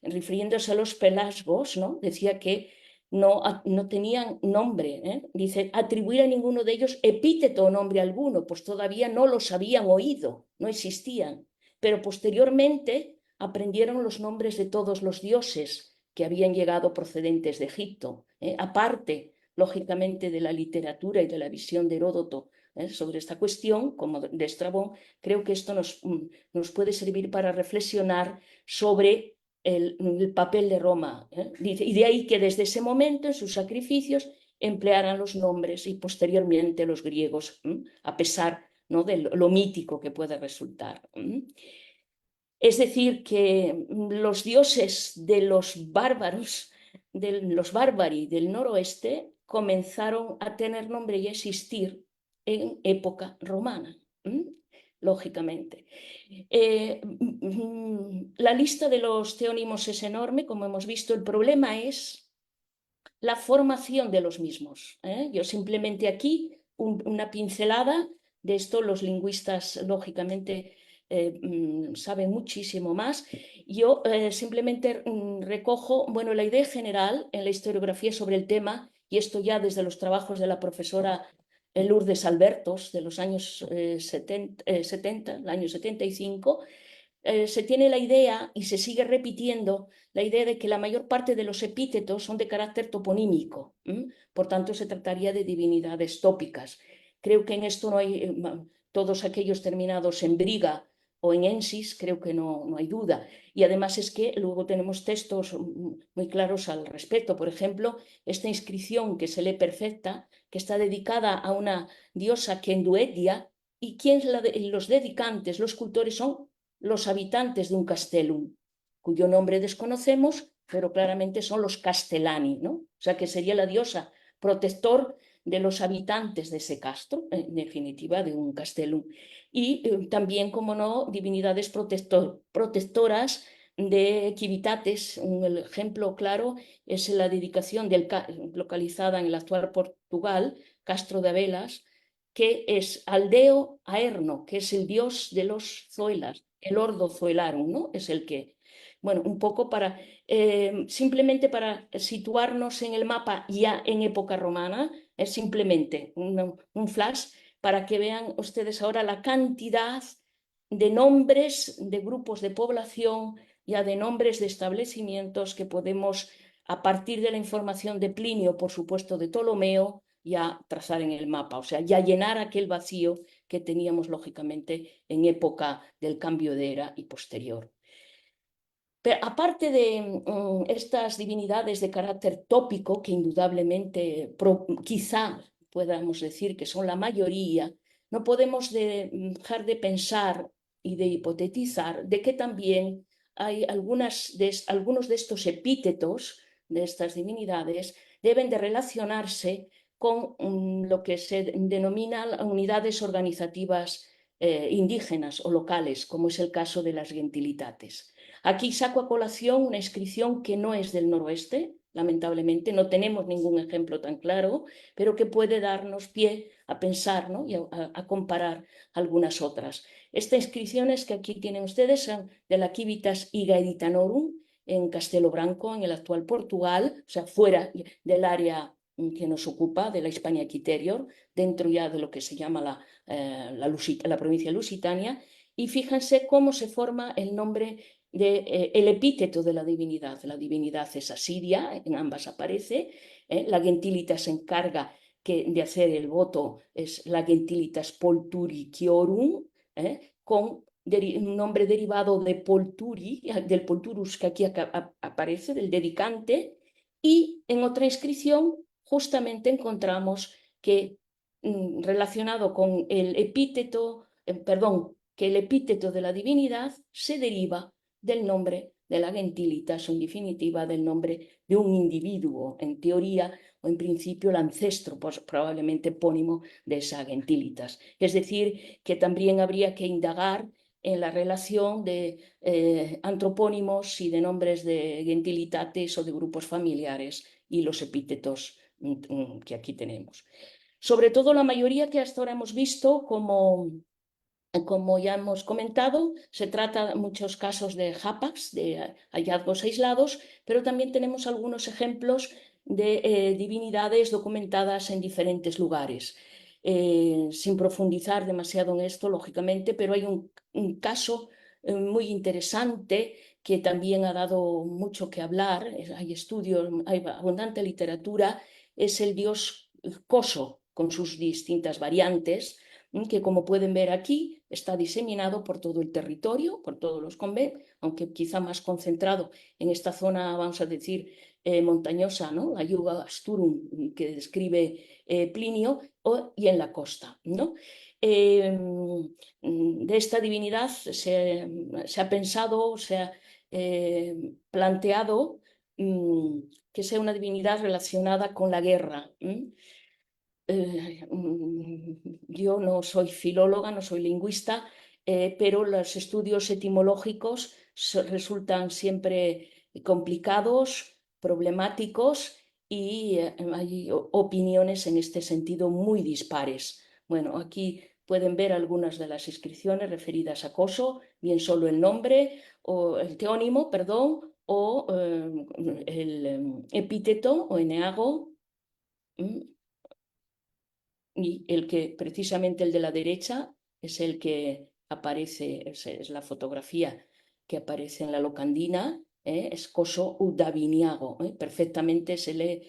Speaker 3: Refiriéndose a los pelasgos, ¿no? Decía que no tenían nombre. Dice, atribuir a ninguno de ellos epíteto o nombre alguno, pues todavía no los habían oído, no existían. Pero posteriormente aprendieron los nombres de todos los dioses que habían llegado procedentes de Egipto, aparte, lógicamente, de la literatura y de la visión de Heródoto sobre esta cuestión, como de Estrabón, creo que esto nos puede servir para reflexionar sobre el papel de Roma. Dice, y de ahí que desde ese momento en sus sacrificios emplearan los nombres y posteriormente los griegos, a pesar, ¿no?, de lo mítico que puede resultar. Es decir, que los dioses de los bárbaros, de los bárbari del noroeste, comenzaron a tener nombre y a existir en época romana, lógicamente. La lista de los teónimos es enorme, como hemos visto. El problema es la formación de los mismos. Yo simplemente aquí una pincelada de esto, los lingüistas lógicamente saben muchísimo más. Yo simplemente recojo, bueno, la idea general en la historiografía sobre el tema, y esto ya desde los trabajos de la profesora Lourdes Albertos de los años 70, el año 75, se tiene la idea, y se sigue repitiendo, la idea de que la mayor parte de los epítetos son de carácter toponímico. Por tanto, se trataría de divinidades tópicas. Creo que en esto no hay, todos aquellos terminados en briga o en ensis, creo que no hay duda. Y además es que luego tenemos textos muy claros al respecto. Por ejemplo, esta inscripción que se lee perfecta, que está dedicada a una diosa Kenduedia, y los dedicantes, los cultores, son los habitantes de un castellum, cuyo nombre desconocemos, pero claramente son los castellani, ¿no? O sea, que sería la diosa protector de los habitantes de ese castro, en definitiva, de un castellum. Y también, como no, divinidades protectoras de Civitates. Un ejemplo claro es la dedicación localizada en el actual Portugal, Castro de Abelas, que es Aldeo Aerno, que es el dios de los zoelas, el Ordo Zoelarum, ¿no? Es el que, bueno, un poco para, simplemente para situarnos en el mapa ya en época romana, es simplemente un flash para que vean ustedes ahora la cantidad de nombres de grupos de población, ya de nombres de establecimientos que podemos, a partir de la información de Plinio, por supuesto de Ptolomeo, ya trazar en el mapa, o sea, ya llenar aquel vacío que teníamos lógicamente en época del cambio de era y posterior. Pero aparte de estas divinidades de carácter tópico, que indudablemente quizá podamos decir que son la mayoría, no podemos dejar de pensar y de hipotetizar de que también hay algunos de estos epítetos de estas divinidades deben de relacionarse con lo que se denomina unidades organizativas indígenas o locales, como es el caso de las gentilitates. Aquí saco a colación una inscripción que no es del noroeste, lamentablemente, no tenemos ningún ejemplo tan claro, pero que puede darnos pie a pensar, ¿no?, y a comparar algunas otras. Estas inscripciones que aquí tienen ustedes son de la Civitas Iga Editanorum, en Castelo Branco, en el actual Portugal, o sea, fuera del área que nos ocupa, de la Hispania Equiterior, dentro ya de lo que se llama la provincia lusitania, y fíjense cómo se forma el nombre el epíteto de la divinidad. La divinidad es asiria, en ambas aparece. La Gentilitas se encarga de hacer el voto, es la Gentilitas Polturiciorum, con un nombre derivado de Polturi, del Polturus que aquí aparece, del dedicante. Y en otra inscripción justamente encontramos que relacionado con el epíteto, que el epíteto de la divinidad se deriva del nombre de la Gentilitas, o en definitiva del nombre de un individuo, en teoría o en principio el ancestro, pues, probablemente epónimo de esa Gentilitas. Es decir, que también habría que indagar en la relación de antropónimos y de nombres de gentilitates o de grupos familiares y los epítetos que aquí tenemos. Sobre todo la mayoría que hasta ahora hemos visto, como ya hemos comentado, se trata de muchos casos de hapax, de hallazgos aislados, pero también tenemos algunos ejemplos de divinidades documentadas en diferentes lugares. Sin profundizar demasiado en esto, lógicamente, pero hay un caso muy interesante que también ha dado mucho que hablar, hay estudios, hay abundante literatura, es el dios Coso, con sus distintas variantes, que como pueden ver aquí está diseminado por todo el territorio, por todos los conventos, aunque quizá más concentrado en esta zona, vamos a decir, montañosa, ¿no? La Yuga Asturum que describe Plinio, y en la costa, ¿no? De esta divinidad se ha pensado, se ha planteado que sea una divinidad relacionada con la guerra. Yo no soy filóloga, no soy lingüista, pero los estudios etimológicos resultan siempre complicados, problemáticos y hay opiniones en este sentido muy dispares. Bueno, aquí pueden ver algunas de las inscripciones referidas a Coso, bien solo el nombre o el teónimo, perdón, o el epíteto o eneago. Y el que, precisamente el de la derecha, es el que aparece, es la fotografía que aparece en la locandina, es Coso Udaviniago, perfectamente se lee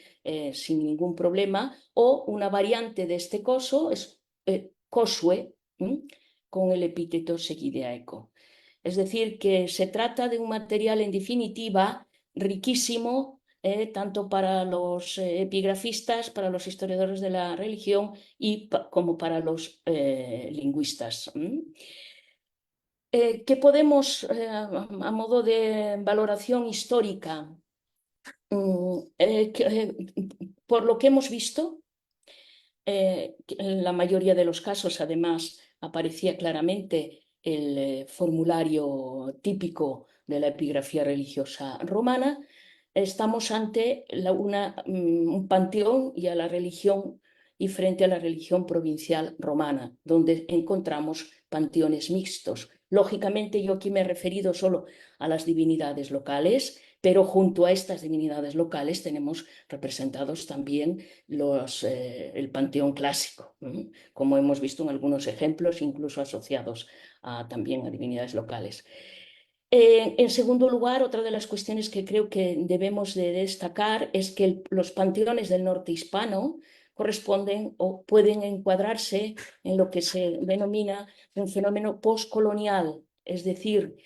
Speaker 3: sin ningún problema, o una variante de este coso es Cosue, con el epíteto seguideaico. Es decir, que se trata de un material en definitiva riquísimo, tanto para los epigrafistas, para los historiadores de la religión como para los lingüistas. ¿Qué podemos, a modo de valoración histórica, por lo que hemos visto, en la mayoría de los casos, además, aparecía claramente el formulario típico de la epigrafía religiosa romana. Estamos ante un panteón y a la religión y frente a la religión provincial romana, donde encontramos panteones mixtos. Lógicamente, yo aquí me he referido solo a las divinidades locales, pero junto a estas divinidades locales tenemos representados también el panteón clásico, como hemos visto en algunos ejemplos, incluso asociados también a divinidades locales. En segundo lugar, otra de las cuestiones que creo que debemos de destacar es que los panteones del norte hispano corresponden o pueden encuadrarse en lo que se denomina un fenómeno postcolonial, es decir,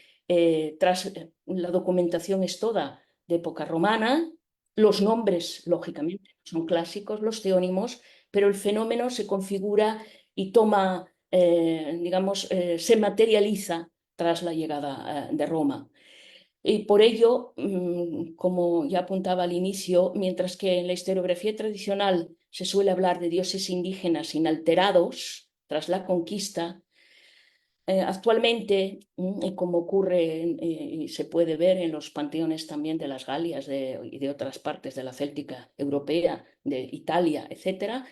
Speaker 3: tras la documentación es toda de época romana, los nombres, lógicamente, son clásicos, los teónimos, pero el fenómeno se configura y toma, digamos, se materializa tras la llegada de Roma. Y por ello, como ya apuntaba al inicio, mientras que en la historiografía tradicional se suele hablar de dioses indígenas inalterados tras la conquista, actualmente, y como ocurre y se puede ver en los panteones también de las Galias y de otras partes de la Céltica europea, de Italia, etc.,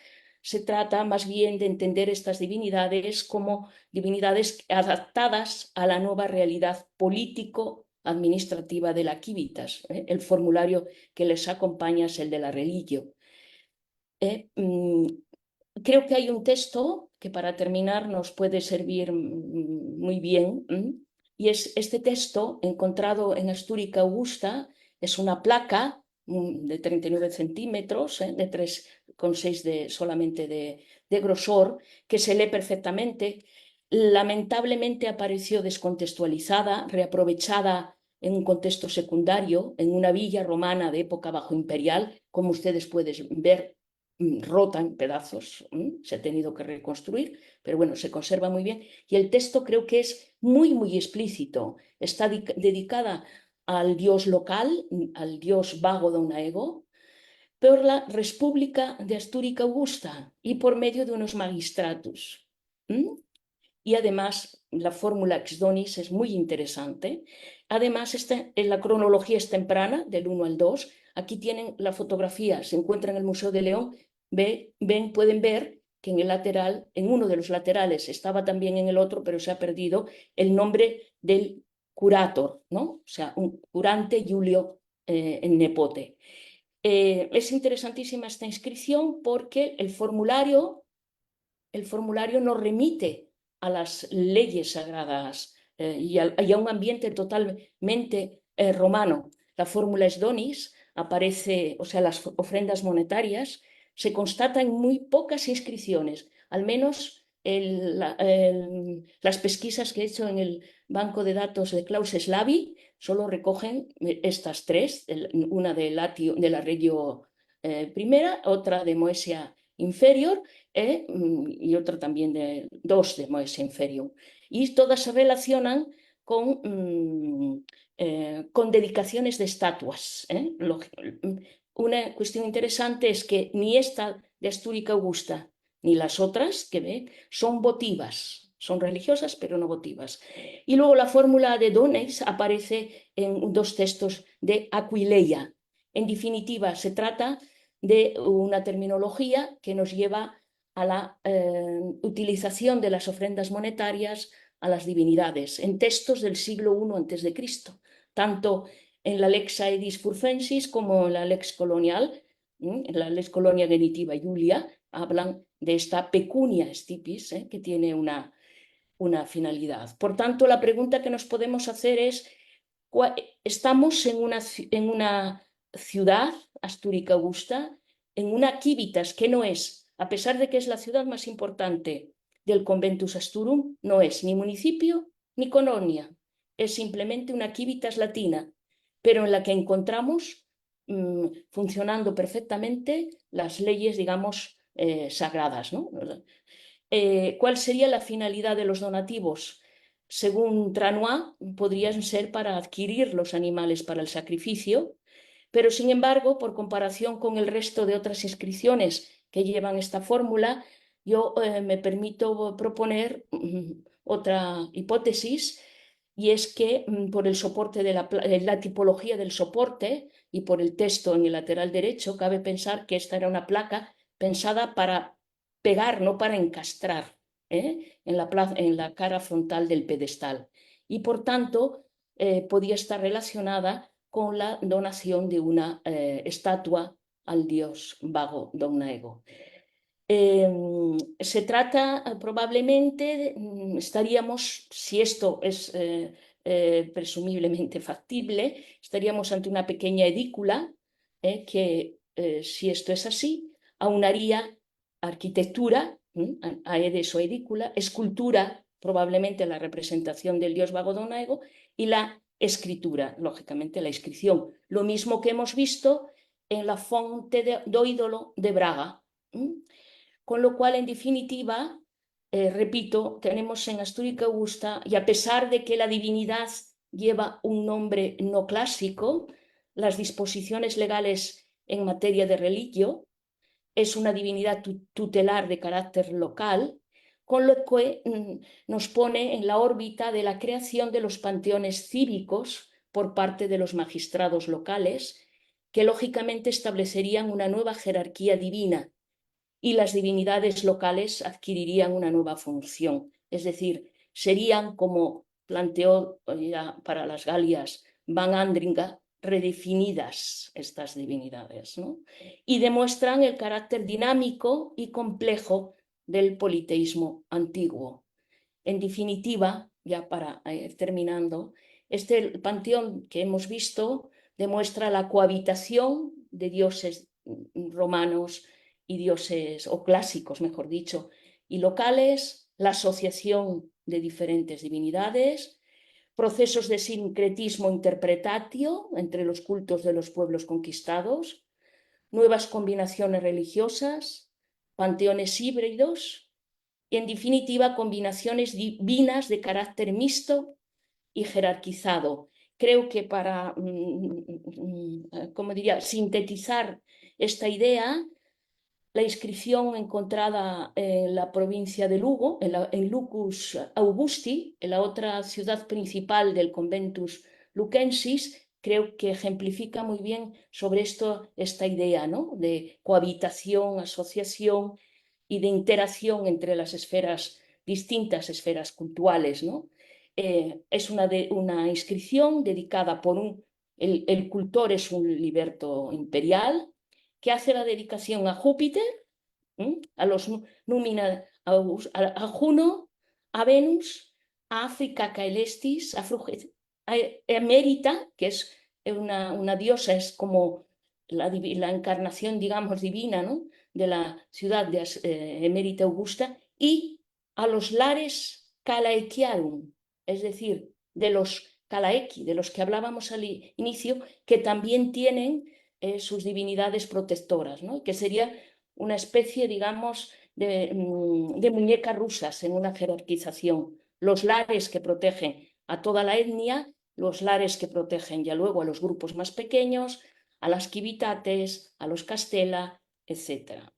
Speaker 3: se trata más bien de entender estas divinidades como divinidades adaptadas a la nueva realidad político-administrativa de la Civitas. El formulario que les acompaña es el de la religio. Creo que hay un texto que para terminar nos puede servir muy bien, y es este texto encontrado en Astúrica Augusta, es una placa de 39 centímetros, de 3,6 solamente de grosor, que se lee perfectamente. Lamentablemente apareció descontextualizada, reaprovechada en un contexto secundario, en una villa romana de época bajo imperial, como ustedes pueden ver, rota en pedazos, se ha tenido que reconstruir, pero bueno, se conserva muy bien. Y el texto creo que es muy, muy explícito. Está dedicada al dios local, al dios Vago Daunaego, por la República de Astúrica Augusta y por medio de unos magistratus. Y además, la fórmula ex donis es muy interesante. Además, la cronología es temprana, del 1 al 2. Aquí tienen la fotografía, se encuentra en el Museo de León. Pueden ver que en el lateral, en uno de los laterales, estaba también en el otro, pero se ha perdido el nombre del curator, ¿no? O sea, un curante Julio en Nepote. Es interesantísima esta inscripción porque el formulario nos remite a las leyes sagradas y a un ambiente totalmente romano. La fórmula es donis, aparece, o sea, las ofrendas monetarias se constatan muy pocas inscripciones, al menos las pesquisas que he hecho en el banco de datos de Klaus Slavi solo recogen estas tres, una de la Regio Primera, otra de Moesia Inferior y otra también de dos de Moesia Inferior. Y todas se relacionan con dedicaciones de estatuas. Una cuestión interesante es que ni esta de Astúrica Augusta ni las otras que ve son votivas, son religiosas pero no votivas. Y luego la fórmula de Dones aparece en dos textos de Aquileia. En definitiva, se trata de una terminología que nos lleva a la utilización de las ofrendas monetarias a las divinidades en textos del siglo I a.C., tanto en la Lex Aedis Furfensis como en la Lex Colonial, en la Lex Colonia Genitiva Julia, hablan de esta pecunia stipis, que tiene una finalidad. Por tanto, la pregunta que nos podemos hacer es, ¿estamos en una ciudad, Astúrica Augusta, en una civitas que no es, a pesar de que es la ciudad más importante del Conventus Asturum, no es ni municipio ni colonia, es simplemente una civitas latina, pero en la que encontramos funcionando perfectamente las leyes, digamos, sagradas, ¿no? ¿Cuál sería la finalidad de los donativos? Según Tranois, podrían ser para adquirir los animales para el sacrificio, pero sin embargo, por comparación con el resto de otras inscripciones que llevan esta fórmula, yo me permito proponer otra hipótesis, y es que por el soporte de la tipología del soporte y por el texto en el lateral derecho, cabe pensar que esta era una placa pensada para pegar, no para encastrar, en la cara frontal del pedestal. Y por tanto, podía estar relacionada con la donación de una estatua al dios vago Domnaego. Se trata probablemente, estaríamos, si esto es presumiblemente factible, estaríamos ante una pequeña edícula que, si esto es así, aunaría arquitectura, aedes o edícula, escultura, probablemente la representación del dios vago Domnaego, y la escritura, lógicamente la inscripción. Lo mismo que hemos visto en la fonte do ídolo de Braga. Con lo cual, en definitiva, repito, tenemos en Astúrica Augusta, y a pesar de que la divinidad lleva un nombre no clásico, las disposiciones legales en materia de religio, es una divinidad tutelar de carácter local, con lo que nos pone en la órbita de la creación de los panteones cívicos por parte de los magistrados locales, que lógicamente establecerían una nueva jerarquía divina, y las divinidades locales adquirirían una nueva función. Es decir, serían, como planteó ya para las Galias Van Andringa, redefinidas estas divinidades, ¿no? Y demuestran el carácter dinámico y complejo del politeísmo antiguo. En definitiva, ya para ir terminando, este panteón que hemos visto demuestra la cohabitación de dioses romanos y dioses, o clásicos, mejor dicho, y locales, la asociación de diferentes divinidades, procesos de sincretismo interpretatio entre los cultos de los pueblos conquistados, nuevas combinaciones religiosas, panteones híbridos y, en definitiva, combinaciones divinas de carácter mixto y jerarquizado. Creo que para, como diría, sintetizar esta idea, la inscripción encontrada en la provincia de Lugo, en Lucus Augusti, en la otra ciudad principal del Conventus Lucensis, creo que ejemplifica muy bien sobre esta idea, ¿no?, de cohabitación, asociación y de interacción entre las distintas esferas cultuales, ¿no? Es una inscripción dedicada por el cultor es un liberto imperial, que hace la dedicación a Júpiter, a los Númina, a Juno, a Venus, a África Caelestis, a Emérita, que es una diosa, es como la encarnación, digamos, divina, ¿no?, de la ciudad de Emérita Augusta, y a los lares Calaequiarum, es decir, de los Calaequi, de los que hablábamos al inicio, que también tienen sus divinidades protectoras, ¿no? Que sería una especie, digamos, de muñecas rusas en una jerarquización. Los lares que protegen a toda la etnia, los lares que protegen ya luego a los grupos más pequeños, a las civitates, a los castela, etc.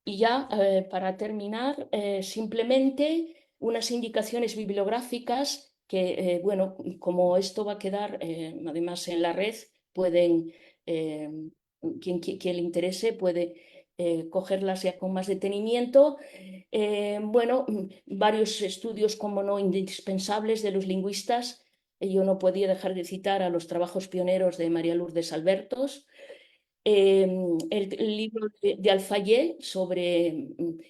Speaker 3: Y ya para terminar, simplemente unas indicaciones bibliográficas que, bueno, como esto va a quedar además en la red, pueden, eh, quien le interese puede cogerlas ya con más detenimiento. Bueno, varios estudios, como no, indispensables de los lingüistas. Yo no podía dejar de citar a los trabajos pioneros de María Lourdes Albertos, el libro de Alfayet sobre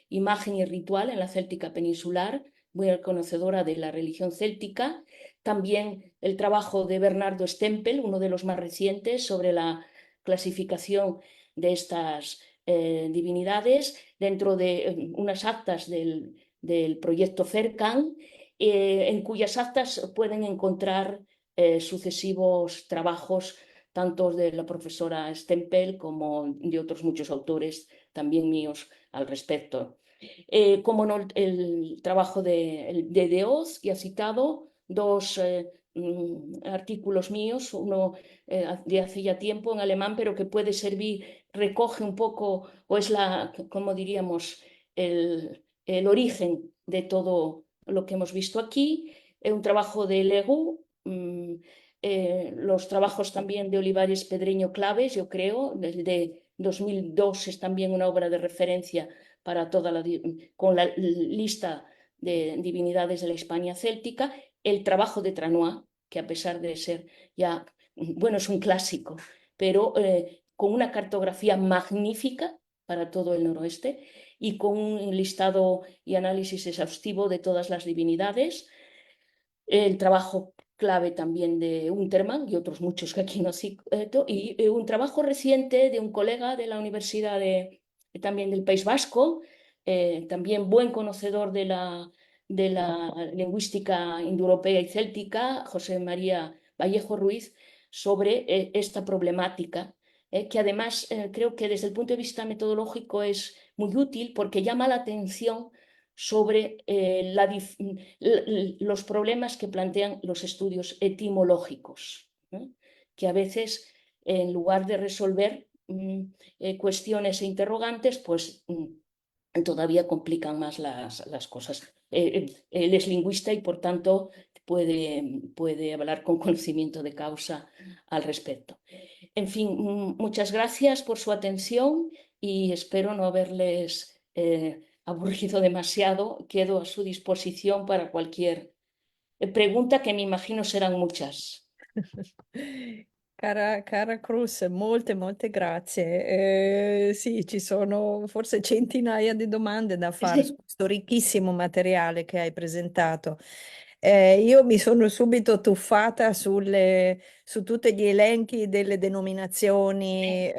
Speaker 3: imagen y ritual en la Céltica peninsular, muy conocedora de la religión céltica. También el trabajo de Bernardo Stempel, uno de los más recientes, sobre la clasificación de estas divinidades dentro de unas actas del proyecto CERCAN, en cuyas actas pueden encontrar sucesivos trabajos tanto de la profesora Stempel como de otros muchos autores también míos al respecto. Como no, el trabajo de Oz, que ha citado dos artículos míos, uno de hace ya tiempo en alemán, pero que puede servir, recoge un poco, o es la, como diríamos, el origen de todo lo que hemos visto aquí. Un trabajo de Leroux, los trabajos también de Olivares Pedreño Claves, yo creo, el de 2002 es también una obra de referencia para toda con la lista de divinidades de la Hispania céltica. El trabajo de Tranois, que a pesar de ser ya, bueno, es un clásico, pero con una cartografía magnífica para todo el noroeste y con un listado y análisis exhaustivo de todas las divinidades. El trabajo clave también de Untermann y otros muchos que aquí no cito, y un trabajo reciente de un colega de la Universidad también del País Vasco, también buen conocedor de la lingüística indoeuropea y céltica, José María Vallejo Ruiz, sobre esta problemática, que además creo que desde el punto de vista metodológico es muy útil porque llama la atención sobre los problemas que plantean los estudios etimológicos, ¿no? Que a veces, en lugar de resolver cuestiones e interrogantes, pues todavía complican más las cosas. Él es lingüista y, por tanto, puede hablar con conocimiento de causa al respecto. En fin, muchas gracias por su atención y espero no haberles aburrido demasiado. Quedo a su disposición para cualquier pregunta, que me imagino serán muchas.
Speaker 1: Cara Cruz, molte grazie. Sì, ci sono forse centinaia di domande da fare su questo ricchissimo materiale che hai presentato. Io mi sono subito tuffata su tutti gli elenchi delle denominazioni,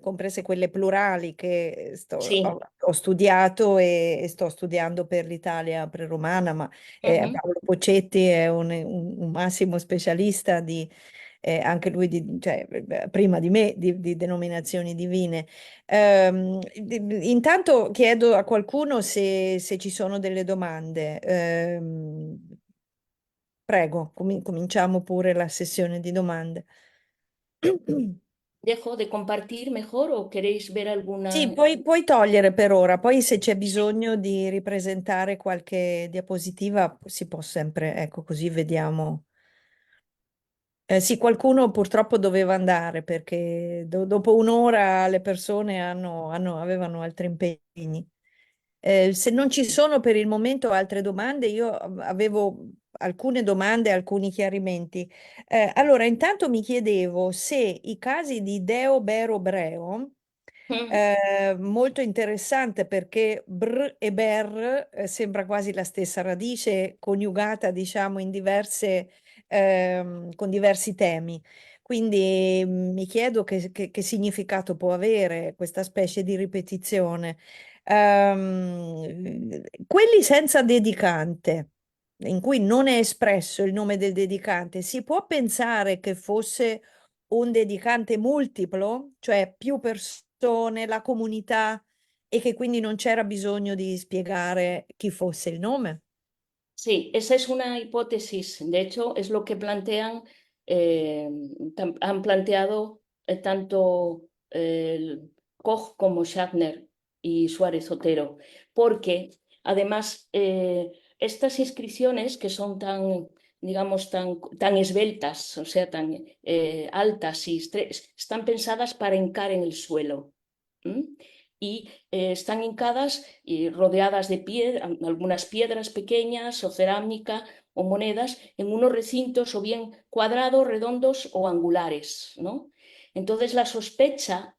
Speaker 1: comprese quelle plurali che
Speaker 3: Sí.
Speaker 1: ho studiato e sto studiando per l'Italia preromana, ma
Speaker 3: Ujú.
Speaker 1: Paolo Pocetti è un massimo specialista anche lui cioè, prima di me di denominazioni divine. Intanto chiedo a qualcuno se ci sono delle domande. Prego, cominciamo pure la sessione di domande.
Speaker 3: ¿Dejo de compartir mejor o queréis ver
Speaker 1: Sì,
Speaker 3: alguna?
Speaker 1: puoi togliere per ora, poi se c'è bisogno di ripresentare qualche diapositiva si può sempre, ecco, così vediamo. Sì, qualcuno purtroppo doveva andare perché dopo un'ora le persone avevano altri impegni. Se non ci sono per il momento altre domande, io avevo alcune domande, alcuni chiarimenti. Allora, intanto mi chiedevo se i casi di Deo Bero Breo,
Speaker 3: Mm.
Speaker 1: molto interessante perché br e ber sembra quasi la stessa radice coniugata, diciamo, con diversi temi. Quindi mi chiedo che significato può avere questa specie di ripetizione. Quelli senza dedicante, in cui non è espresso il nome del dedicante, si può pensare che fosse un dedicante multiplo, cioè più persone, la comunità, e che quindi non c'era bisogno di spiegare chi fosse il nome?
Speaker 3: Sí, esa es una hipótesis. De hecho, es lo que plantean, eh, han planteado tanto Koch como Schaffner y Suárez Otero, porque además estas inscripciones que son tan, digamos, tan esbeltas, o sea, tan altas y están pensadas para hincar en el suelo. ¿m? Y están hincadas y rodeadas de algunas piedras pequeñas o cerámica o monedas en unos recintos o bien cuadrados, redondos o angulares, ¿no? Entonces la sospecha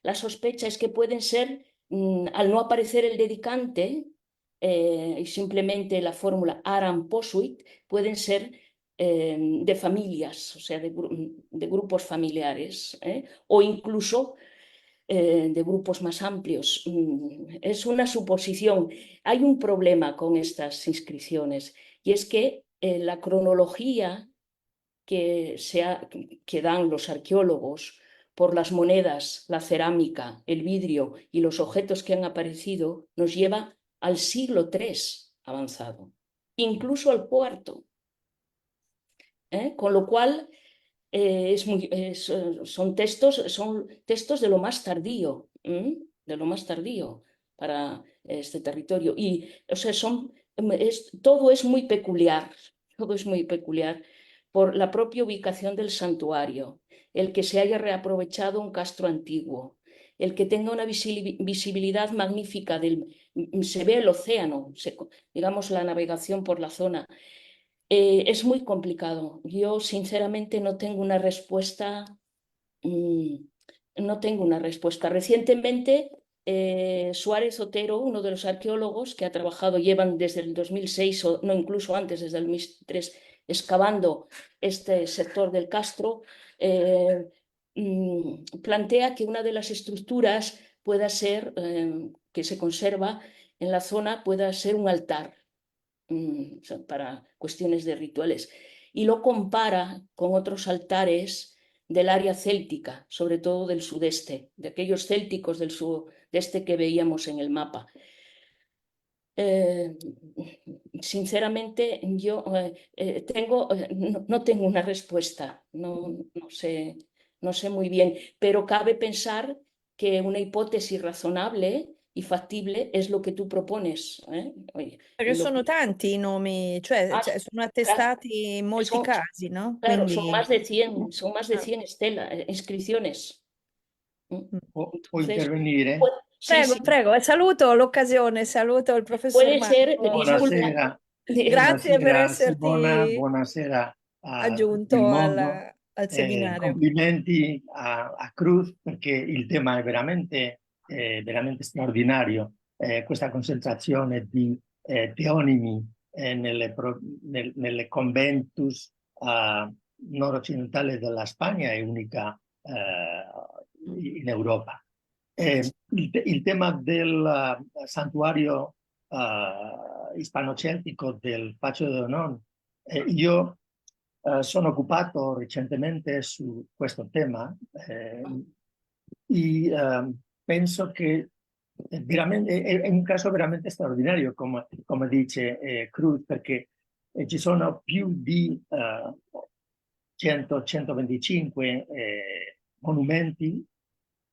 Speaker 3: es que pueden ser, al no aparecer el dedicante y simplemente la fórmula Aram Posuit, pueden ser de familias, o sea, de grupos familiares, o incluso de grupos más amplios. Es una suposición. Hay un problema con estas inscripciones y es que la cronología que dan los arqueólogos por las monedas, la cerámica, el vidrio y los objetos que han aparecido nos lleva al siglo III avanzado, incluso al cuarto. Con lo cual son textos de lo más tardío, de lo más tardío para este territorio. Y, o sea, todo es muy peculiar, todo es muy peculiar por la propia ubicación del santuario, el que se haya reaprovechado un castro antiguo, el que tenga una visibilidad magnífica, se ve el océano, digamos la navegación por la zona. Es muy complicado. Yo sinceramente no tengo una respuesta. mm, no tengo una respuesta. Recientemente, Suárez Otero, uno de los arqueólogos que ha trabajado, llevan desde el 2006 o no, incluso antes, desde el 2003, excavando este sector del Castro, plantea que una de las estructuras pueda ser, que se conserva en la zona, pueda ser un altar para cuestiones de rituales, y lo compara con otros altares del área céltica, sobre todo del sudeste, de aquellos célticos del sudeste que veíamos en el mapa. Sinceramente, yo no tengo una respuesta, no sé muy bien, pero cabe pensar que una hipótesis razonable y factible es lo que tú propones.
Speaker 1: Perché
Speaker 3: Y lo
Speaker 1: sono
Speaker 3: que
Speaker 1: tanti i nomi, cioè,
Speaker 3: has-
Speaker 1: sono
Speaker 3: claro,
Speaker 1: attestati in molti casi, no?
Speaker 3: claro, son
Speaker 1: Quindi...
Speaker 3: más de 100, son más de
Speaker 1: Ah,
Speaker 3: 100 inscripciones.
Speaker 1: mm.
Speaker 4: Può
Speaker 3: Entonces,
Speaker 4: intervenire?
Speaker 3: sí,
Speaker 1: Prego,
Speaker 3: sí,
Speaker 1: prego, e saluto l'occasione, saluto il professor
Speaker 3: puede ser,
Speaker 1: Marco.
Speaker 3: disculpa,
Speaker 4: Buonasera,
Speaker 1: Grazie per
Speaker 4: buonasera Simona,
Speaker 1: esserti
Speaker 4: buonasera a tutto il
Speaker 1: aggiunto
Speaker 4: mondo.
Speaker 1: al seminario.
Speaker 4: Complimenti a Cruz perché il tema è veramente straordinario. Questa concentrazione di teonimi nelle conventus nord-occidentale della Spagna è unica in Europa. Il tema del santuario ispano-celtico del Pacio de Onon, io sono occupato recentemente su questo tema e penso che è un caso veramente straordinario, come dice Cruz, perché ci sono più di 100-125 monumenti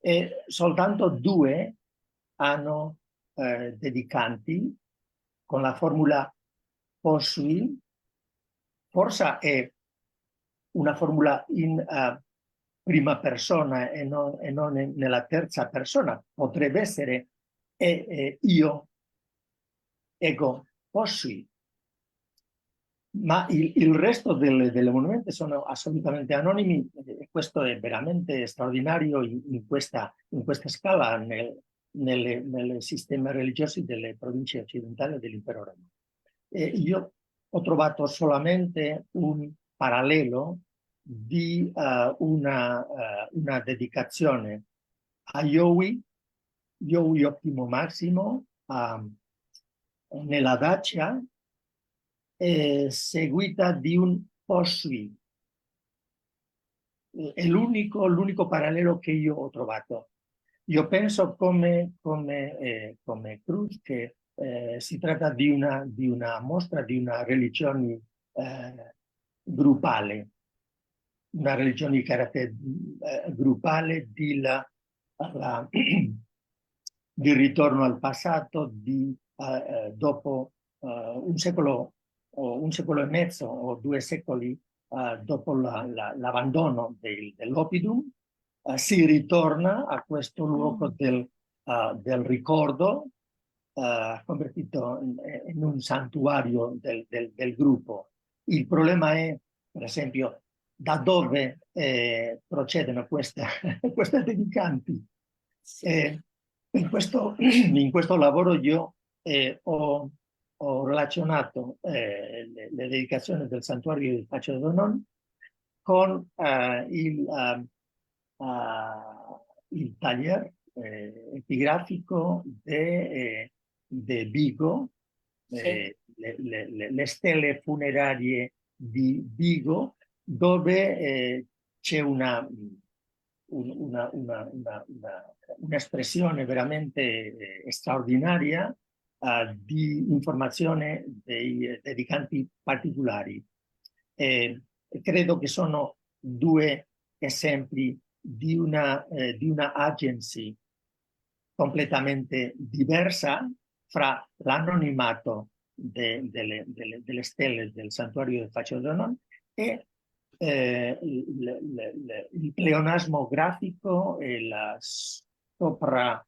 Speaker 4: e soltanto 2 hanno dedicanti con la formula Posui. Forse è una formula in prima persona e non nella terza persona. Potrebbe essere io, ego, Posui. Ma il resto delle monumenti sono assolutamente anonimi e questo è veramente straordinario in questa scala nel sistema religioso delle province occidentali dell'impero romano. Io ho trovato solamente un parallelo di una dedicazione a Yowie Ottimo Massimo, nella Dacia, seguita di un Posui. È l'unico parallelo che io ho trovato. Io penso come Cruz che si tratta di una mostra di una religione gruppale, una religione di carattere gruppale di di ritorno al passato dopo un secolo e mezzo o 2 secoli dopo l'abbandono dell'Oppidum, si ritorna a questo luogo del ricordo, convertito in un santuario del gruppo. Il problema è, per esempio, da dove procedono queste dedicanti. In questo lavoro io ho relazionato le dedicazioni del santuario di Faccio d'Onon con il taller epigrafico de Vigo,
Speaker 3: Sì.
Speaker 4: le stelle funerarie di Vigo, dove c'è un'espressione veramente straordinaria di informazione dei dedicanti particolari. Credo che sono 2 esempi di una agency completamente diversa fra l'anonimato delle stelle del santuario del Faccio d'Onon e il pleonasmo grafico e la sopra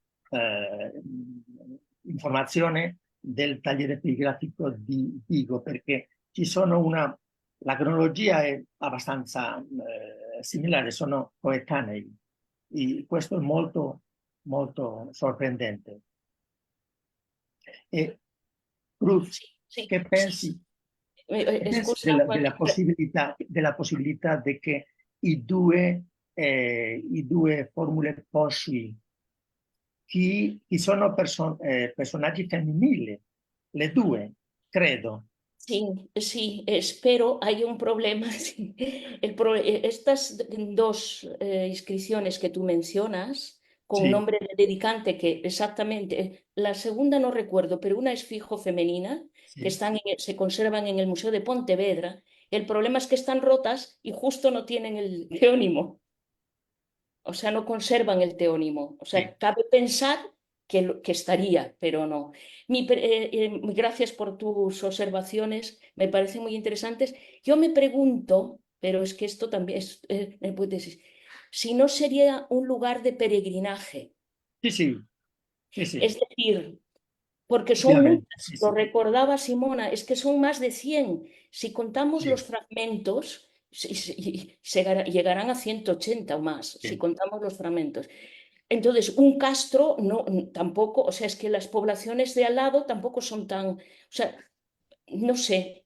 Speaker 4: informazione del tagliere epigrafico di Vigo, perché ci sono la cronologia è abbastanza similare, sono coetanei. E questo è molto, molto sorprendente. E Cruz,
Speaker 3: Sì,
Speaker 4: che pensi?
Speaker 3: Scusa,
Speaker 4: Della possibilità di che i due formule Posui, chi sono personaggi femminili, le 2, credo.
Speaker 3: Sí, espero, hay un problema. Sí. Estas 2 inscripciones que tú mencionas, con
Speaker 4: Sí,
Speaker 3: nombre de dedicante, que exactamente, la segunda no recuerdo, pero una es fijo femenina, que
Speaker 4: sí,
Speaker 3: se conservan en el Museo de Pontevedra. El problema es que están rotas y justo no tienen el teónimo. O sea, no conservan el teónimo. O
Speaker 4: sí.
Speaker 3: sea, cabe pensar que estaría, pero no. Gracias por tus observaciones, me parecen muy interesantes. Yo me pregunto, pero es que esto también es hipótesis, si no sería un lugar de peregrinaje.
Speaker 4: Sí, sí, sí, sí,
Speaker 3: Es decir, porque son
Speaker 4: obviamente,
Speaker 3: muchas,
Speaker 4: sí,
Speaker 3: lo
Speaker 4: sí,
Speaker 3: recordaba Simona, es que son más de 100. Si contamos
Speaker 4: sí,
Speaker 3: los fragmentos, llegarán a 180 o más, si
Speaker 4: sí,
Speaker 3: contamos los fragmentos. Entonces, un castro no, tampoco, o sea, es que las poblaciones de al lado tampoco son tan, o sea, no sé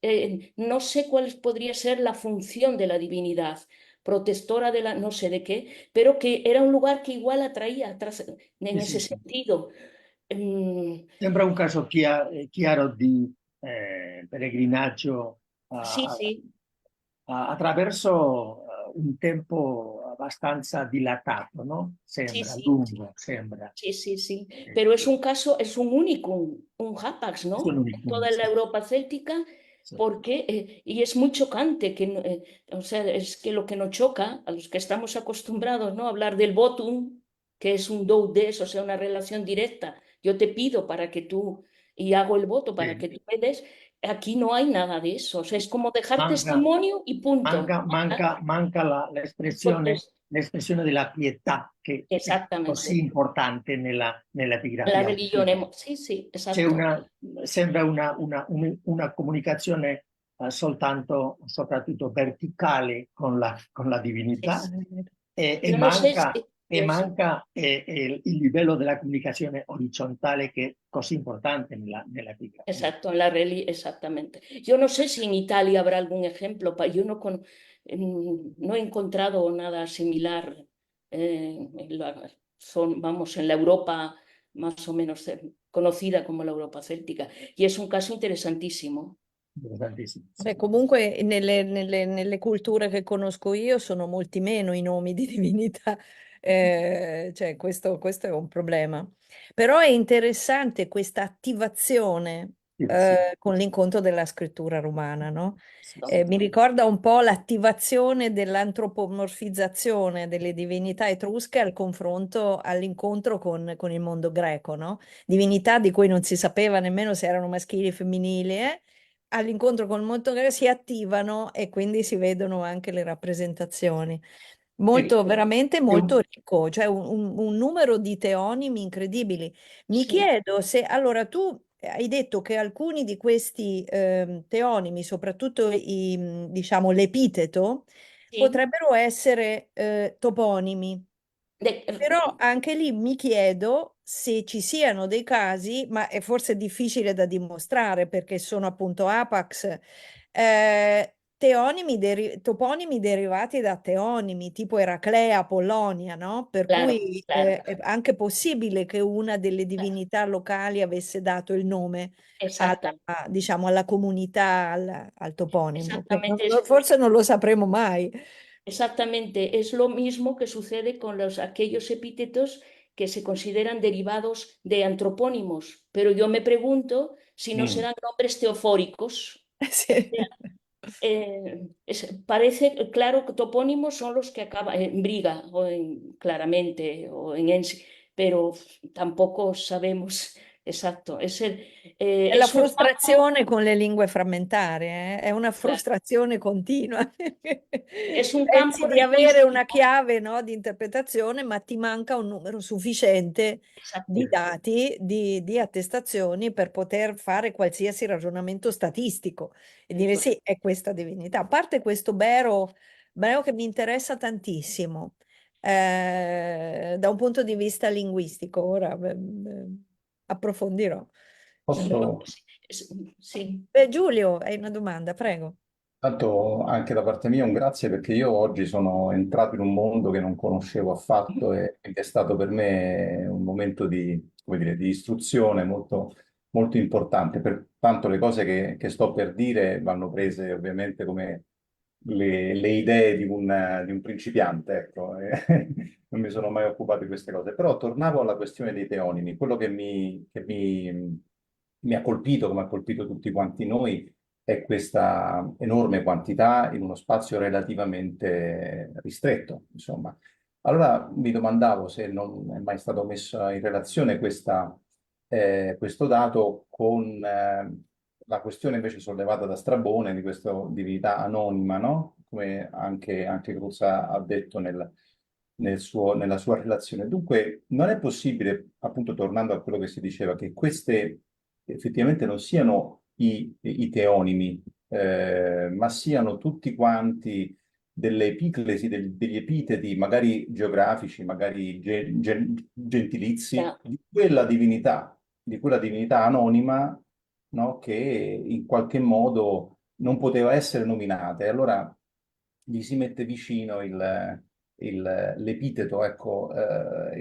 Speaker 3: cuál podría ser la función de la divinidad, protectora de la, no sé de qué, pero que era un lugar que igual atraía en
Speaker 4: sì,
Speaker 3: ese
Speaker 4: sì, sì.
Speaker 3: sentido. Mm,
Speaker 4: Sembra un caso chiaro di peregrinaggio
Speaker 3: sí, sí,
Speaker 4: attraverso un tempo abbastanza dilatato, no?
Speaker 3: sí,
Speaker 4: Sembra
Speaker 3: sí,
Speaker 4: lungo, sembra.
Speaker 3: sí, sí, sí. Pero es un caso, es un unicum, un hapax,
Speaker 4: Sono
Speaker 3: ¿no? En
Speaker 4: unicum,
Speaker 3: toda la
Speaker 4: sì,
Speaker 3: Europa céltica,
Speaker 4: sì,
Speaker 3: porque, y es muy chocante, o sea, es que lo que nos choca a los que estamos acostumbrados, ¿no? A hablar del votum, que es un do des, o sea, una relación directa. Yo te pido para que tú, y hago el voto para
Speaker 4: sì.
Speaker 3: que tú me des. Aquí no hay nada de eso, o sea, es como dejar
Speaker 4: Manca,
Speaker 3: testimonio y punto.
Speaker 4: manca
Speaker 3: Entonces,
Speaker 4: l'espressione della pietà che è così
Speaker 3: exactamente.
Speaker 4: importante
Speaker 3: La
Speaker 4: nell'epigrafia.
Speaker 3: religione, sì, sì,
Speaker 4: C'è
Speaker 3: esatto.
Speaker 4: sembra una comunicazione soprattutto verticale con la divinità
Speaker 1: Sì.
Speaker 4: e
Speaker 3: Yo no sé,
Speaker 4: manca e
Speaker 3: Pues
Speaker 4: manca il livello della comunicazione orizzontale che è così importante nella epigrafia.
Speaker 3: exacto, en la exactamente. Yo no sé si en Italia habrá algún ejemplo, yo no he encontrado nada similar vamos, en la Europa más o menos conocida como la Europa céltica. Y es un caso interesantísimo.
Speaker 4: Importantissimo.
Speaker 1: Beh, comunque nelle culture che conosco io sono molti meno i nomi di divinità, cioè questo è un problema. Però è interessante questa attivazione
Speaker 4: Sì, sì,
Speaker 1: con l'incontro della scrittura romana, no?
Speaker 4: sì,
Speaker 3: ¿No?
Speaker 4: sì.
Speaker 1: Mi ricorda un po' l'attivazione dell'antropomorfizzazione delle divinità etrusche al confronto, all'incontro con il mondo greco, no? Divinità di cui non si sapeva nemmeno se erano maschili o femminili, all'incontro col mondo greco si attivano e quindi si vedono anche le rappresentazioni.
Speaker 4: E-
Speaker 1: Molto, veramente
Speaker 4: e
Speaker 1: molto
Speaker 4: un-
Speaker 1: ricco, cioè un numero di teonimi incredibili. Mi
Speaker 3: Sí,
Speaker 1: chiedo se, allora tu hai detto che alcuni di questi teonimi, soprattutto diciamo l'epiteto,
Speaker 3: sí.
Speaker 1: potrebbero essere toponimi.
Speaker 3: De-
Speaker 1: Però anche lì mi chiedo se ci siano dei casi, ma è forse difficile da dimostrare perché sono appunto apax, toponimi derivati da teonimi, tipo Eraclea, Apollonia, no? Per
Speaker 3: claro,
Speaker 1: cui
Speaker 3: claro,
Speaker 1: è anche possibile che una delle
Speaker 3: claro.
Speaker 1: divinità locali avesse dato il nome
Speaker 3: Exactamente,
Speaker 1: diciamo, alla comunità, al toponimo, che
Speaker 3: exactamente.
Speaker 1: forse non lo sapremo mai.
Speaker 3: Exactamente, es lo mismo que sucede con aquellos epítetos que se consideran derivados de antropónimos, pero yo me pregunto si no
Speaker 4: mm.
Speaker 3: serán nombres teofóricos. O
Speaker 1: Sì.
Speaker 3: sea, parece claro que topónimos son los que acaban en Briga o claramente o en Ensi, pero tampoco sabemos exacto.
Speaker 1: È la
Speaker 3: Es un campo,
Speaker 1: frustrazione con le lingue frammentarie, È una
Speaker 3: claro,
Speaker 1: frustrazione continua.
Speaker 3: es un
Speaker 1: Pensi
Speaker 3: campo
Speaker 1: di avere una
Speaker 3: riquísimo.
Speaker 1: chiave, no, di interpretazione, ma ti manca un numero sufficiente di
Speaker 3: Exacto,
Speaker 1: dati, di attestazioni per poter fare qualsiasi ragionamento statistico e dire
Speaker 3: eso es.
Speaker 1: sì, è questa divinità. A parte questo Bero che mi interessa tantissimo da un punto di vista linguistico, ora approfondirò. Eh,
Speaker 3: Bueno,
Speaker 5: Posso,
Speaker 3: pues, sí.
Speaker 1: Giulio, hai una domanda, prego.
Speaker 5: tanto anche da parte mia un grazie perché io oggi sono entrato in un mondo che non conoscevo affatto e quindi è stato per me un momento di, come dire, di istruzione molto, molto importante. Pertanto le cose che sto per dire vanno prese ovviamente come le idee di un principiante, ecco. Non mi sono mai occupato di queste cose. Però tornavo alla questione dei teonimi, quello mi ha colpito, come ha colpito tutti quanti noi è questa enorme quantità in uno spazio relativamente ristretto, insomma. Allora mi domandavo se non è mai stato messo in relazione questo dato con la questione invece sollevata da Strabone di questa divinità anonima, no? Come anche Cruz ha detto nella sua relazione. Dunque, non è possibile, appunto, tornando a quello che si diceva, che queste effettivamente non siano i teonimi, ma siano tutti quanti delle epiclesi, degli epiteti, magari geografici, magari gentilizi,
Speaker 3: Ya,
Speaker 5: di quella divinità anonima, no, che in qualche modo non poteva essere nominata. E allora gli si mette vicino l'epiteto, ecco,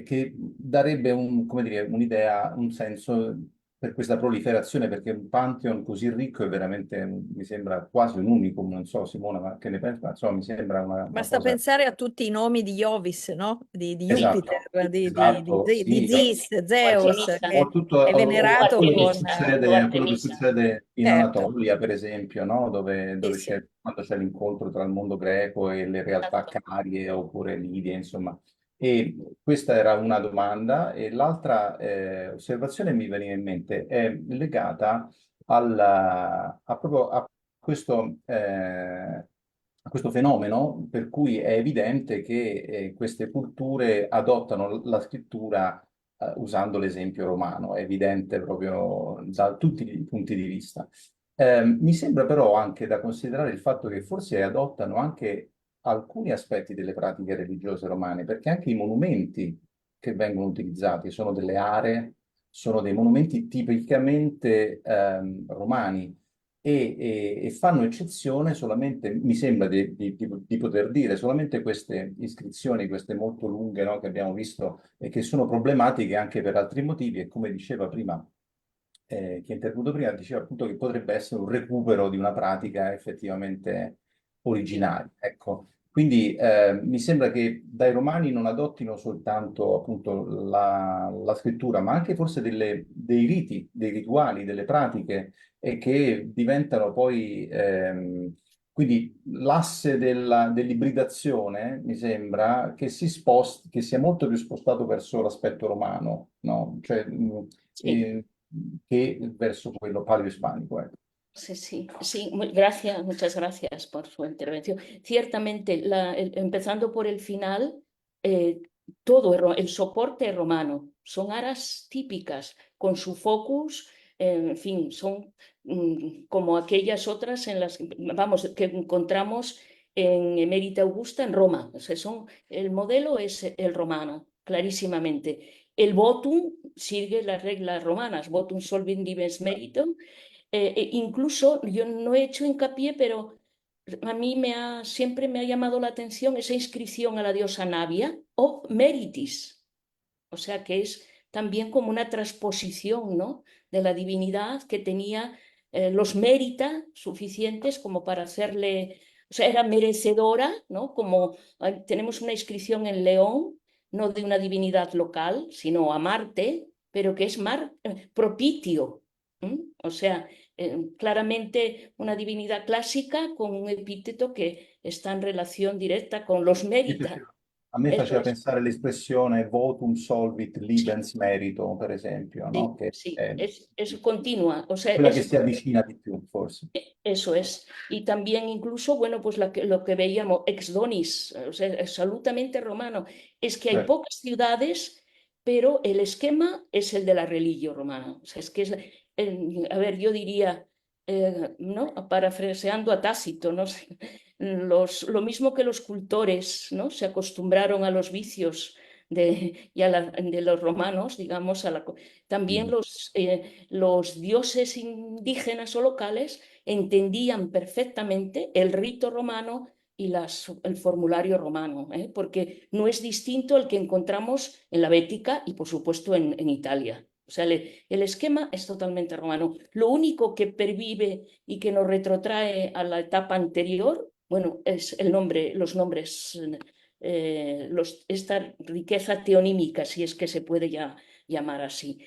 Speaker 5: che darebbe come dire, un'idea, un senso per questa proliferazione, perché un Pantheon così ricco è veramente, mi sembra quasi un unicum, non so Simona, ma che ne pensi? Ma insomma, mi sembra una
Speaker 1: Basta
Speaker 5: cosa...
Speaker 1: pensare a tutti i nomi di Jovis, no? Di
Speaker 5: Esatto,
Speaker 1: Jupiter,
Speaker 5: esatto,
Speaker 1: di
Speaker 5: sì.
Speaker 1: Zis,
Speaker 3: o
Speaker 1: Zeus,
Speaker 3: Artemisa,
Speaker 1: che è
Speaker 3: o
Speaker 1: venerato con...
Speaker 3: Artemisa, o
Speaker 5: Quello che
Speaker 3: Artemisa,
Speaker 5: succede in
Speaker 1: certo,
Speaker 5: Anatolia, per esempio, no?
Speaker 1: sì,
Speaker 5: Dove
Speaker 1: sì.
Speaker 5: c'è, quando c'è l'incontro tra il mondo greco e le realtà
Speaker 3: exacto.
Speaker 5: carie oppure Lidie, insomma. E questa era una domanda. E l'altra osservazione che mi veniva in mente è legata proprio a questo fenomeno per cui è evidente che queste culture adottano la scrittura usando l'esempio romano, è evidente proprio da tutti i punti di vista. Mi sembra però anche da considerare il fatto che forse adottano anche alcuni aspetti delle pratiche religiose romane, perché anche i monumenti che vengono utilizzati sono delle aree, sono dei monumenti tipicamente romani e fanno eccezione solamente, mi sembra di poter dire, solamente queste iscrizioni, queste molto lunghe, no, che abbiamo visto e che sono problematiche anche per altri motivi e come diceva prima chi è intervenuto prima, diceva appunto che potrebbe essere un recupero di una pratica effettivamente
Speaker 3: Sí,
Speaker 5: originaria. Ecco, quindi mi sembra che dai romani non adottino soltanto appunto la scrittura, ma anche forse dei riti, dei rituali, delle pratiche e che diventano poi quindi l'asse dell'ibridazione mi sembra che si sposti, che sia molto più spostato verso l'aspetto romano, no? Cioè,
Speaker 3: sí.
Speaker 5: che verso quello paleo-ispanico. Ecco.
Speaker 3: Sí, sí, sí, gracias, muchas gracias por su intervención. Ciertamente, empezando por el final, eh, todo el soporte es romano, son aras típicas, con su focus, en fin, son como aquellas otras en las, vamos, que encontramos en Emérita Augusta en Roma. O sea, el modelo es el romano, clarísimamente. El votum sigue las reglas romanas, votum solving dives meritum. Incluso yo no he hecho hincapié, pero a mí siempre me ha llamado la atención esa inscripción a la diosa Navia o Meritis, o sea que es también como una transposición, ¿no?, de la divinidad que tenía los méritas suficientes como para hacerle, o sea, era merecedora, ¿no? Como tenemos una inscripción en León, no de una divinidad local, sino a Marte, pero que es propitio, ¿m? O sea, claramente una divinidad clásica con un epíteto que está en relación directa con los méritas.
Speaker 5: A me
Speaker 3: Eso
Speaker 5: faceva
Speaker 3: es.
Speaker 5: pensare l'espressione votum solvit
Speaker 3: Sí,
Speaker 5: libens merito, per esempio, no?
Speaker 3: sí,
Speaker 5: Che
Speaker 3: sí,
Speaker 5: è
Speaker 3: es continua, o sea,
Speaker 5: quella che si avvicina di più, forse.
Speaker 3: eso es. Y también incluso, bueno, pues lo que veíamos, ex donis, o sea, es absolutamente romano, es que hay
Speaker 5: Certo.
Speaker 3: pocas ciudades, pero el esquema es el de la religio romana. O sea, es que es, a ver, yo diría, ¿no? Parafraseando a Tácito, ¿no? Lo mismo que los cultores, ¿no?, se acostumbraron a los vicios de los romanos, digamos, también los dioses indígenas o locales entendían perfectamente el rito romano y el formulario romano, porque no es distinto al que encontramos en la Bética y, por supuesto, en Italia. O sea, el esquema es totalmente romano. Lo único que pervive y que nos retrotrae a la etapa anterior, bueno, es los nombres, esta riqueza teonímica, si es que se puede llamar así.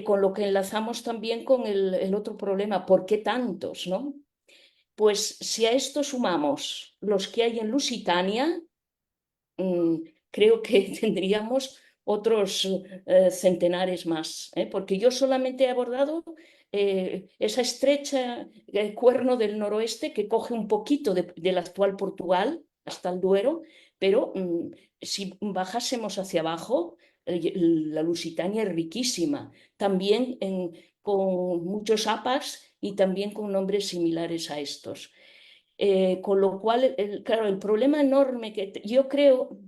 Speaker 3: Con lo que enlazamos también con el otro problema, ¿por qué tantos, no? Pues si a esto sumamos los que hay en Lusitania, creo que tendríamos otros centenares más, porque yo solamente he abordado esa estrecha cuerno del noroeste que coge un poquito del actual Portugal hasta el Duero, pero si bajásemos hacia abajo, la Lusitania es riquísima, también con muchos apas y también con nombres similares a estos. Con lo cual, claro, el problema enorme que yo creo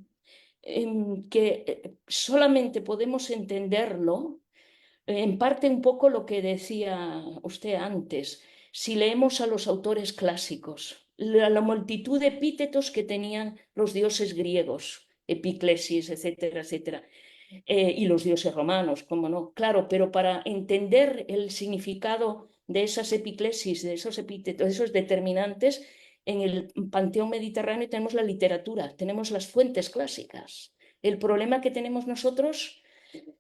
Speaker 3: que solamente podemos entenderlo, en parte un poco lo que decía usted antes, si leemos a los autores clásicos, la multitud de epítetos que tenían los dioses griegos, Epiclesis, etcétera, etcétera, y los dioses romanos, cómo no, claro, pero para entender el significado de esas epiclesis, de esos epítetos, de esos determinantes, en el panteón mediterráneo tenemos la literatura, tenemos las fuentes clásicas. El problema que tenemos nosotros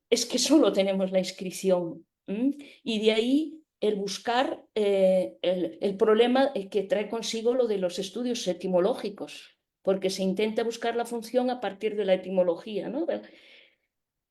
Speaker 3: es que solo tenemos la inscripción. Y de ahí el buscar el problema que trae consigo lo de los estudios etimológicos, porque se intenta buscar la función a partir de la etimología, ¿no?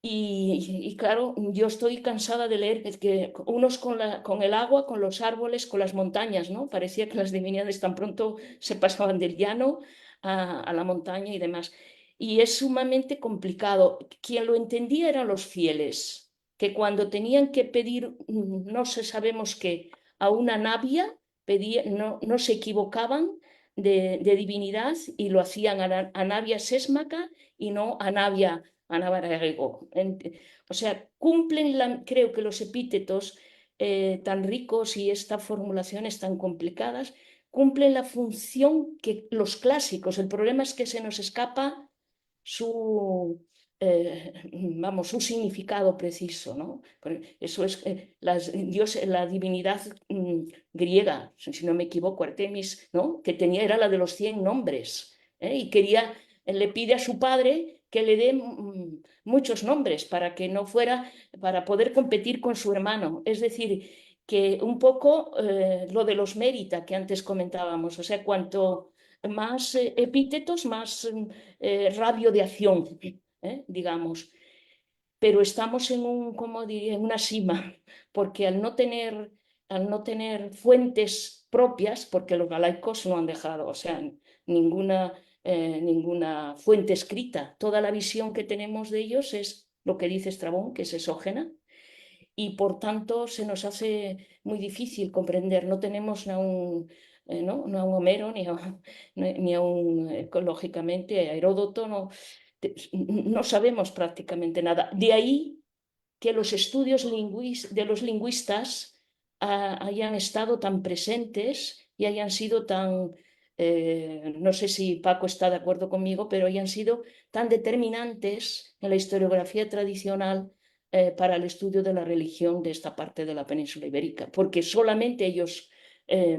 Speaker 3: Y claro, yo estoy cansada de leer que unos con el agua, con los árboles, con las montañas, ¿no? Parecía que las divinidades tan pronto se pasaban del llano a la montaña y demás. Y es sumamente complicado. Quien lo entendía eran los fieles, que cuando tenían que pedir, no sé, sabemos qué, a una navia, no se equivocaban de divinidad y lo hacían Anavia Sésmaca y no Anavia Anabarego. O sea, cumplen, creo que los epítetos tan ricos y estas formulaciones tan complicadas cumplen la función que los clásicos. El problema es que se nos escapa su, vamos, su significado preciso, ¿no? Eso es la divinidad griega, si no me equivoco, Artemis, ¿no? Que era la de los 100 nombres, y le pide a su padre que le dé muchos nombres para que no fuera, para poder competir con su hermano. Es decir, que un poco lo de los mérita que antes comentábamos, o sea, cuanto más epítetos, más rabio de acción, digamos. Pero estamos como diría, en una sima, porque al no tener fuentes propias, porque los galaicos no han dejado, o sea, ninguna fuente escrita. Toda la visión que tenemos de ellos es lo que dice Estrabón, que es exógena, y por tanto se nos hace muy difícil comprender. No tenemos a un Homero, ni a un, lógicamente, a Heródoto, no sabemos prácticamente nada. De ahí que los estudios de los lingüistas hayan estado tan presentes y hayan sido tan, no sé si Paco está de acuerdo conmigo, pero hayan sido tan determinantes en la historiografía tradicional para el estudio de la religión de esta parte de la península ibérica, porque solamente ellos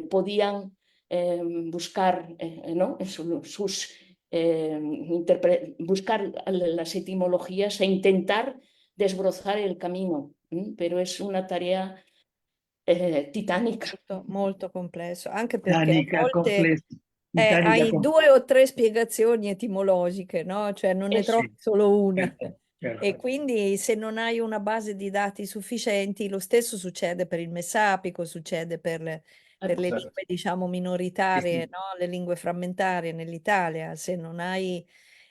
Speaker 3: podían buscar, ¿no? Buscar las etimologías e intentar desbrozar el camino, pero es una tarea titánica.
Speaker 1: Molto, molto complesso, anche perché a
Speaker 4: Titanica,
Speaker 1: volte
Speaker 4: titanica
Speaker 1: hai 2 o 3 spiegazioni etimologiche, no? Cioè non ne trovi
Speaker 4: sì,
Speaker 1: solo una.
Speaker 4: certo,
Speaker 1: E
Speaker 4: certo.
Speaker 1: quindi se non hai una base di dati sufficienti, lo stesso succede per il messapico, succede per le
Speaker 5: Certo.
Speaker 1: lingue, diciamo,
Speaker 4: Sì,
Speaker 1: minoritarie,
Speaker 4: sì.
Speaker 1: no? Le lingue frammentarie nell'Italia. Se non hai...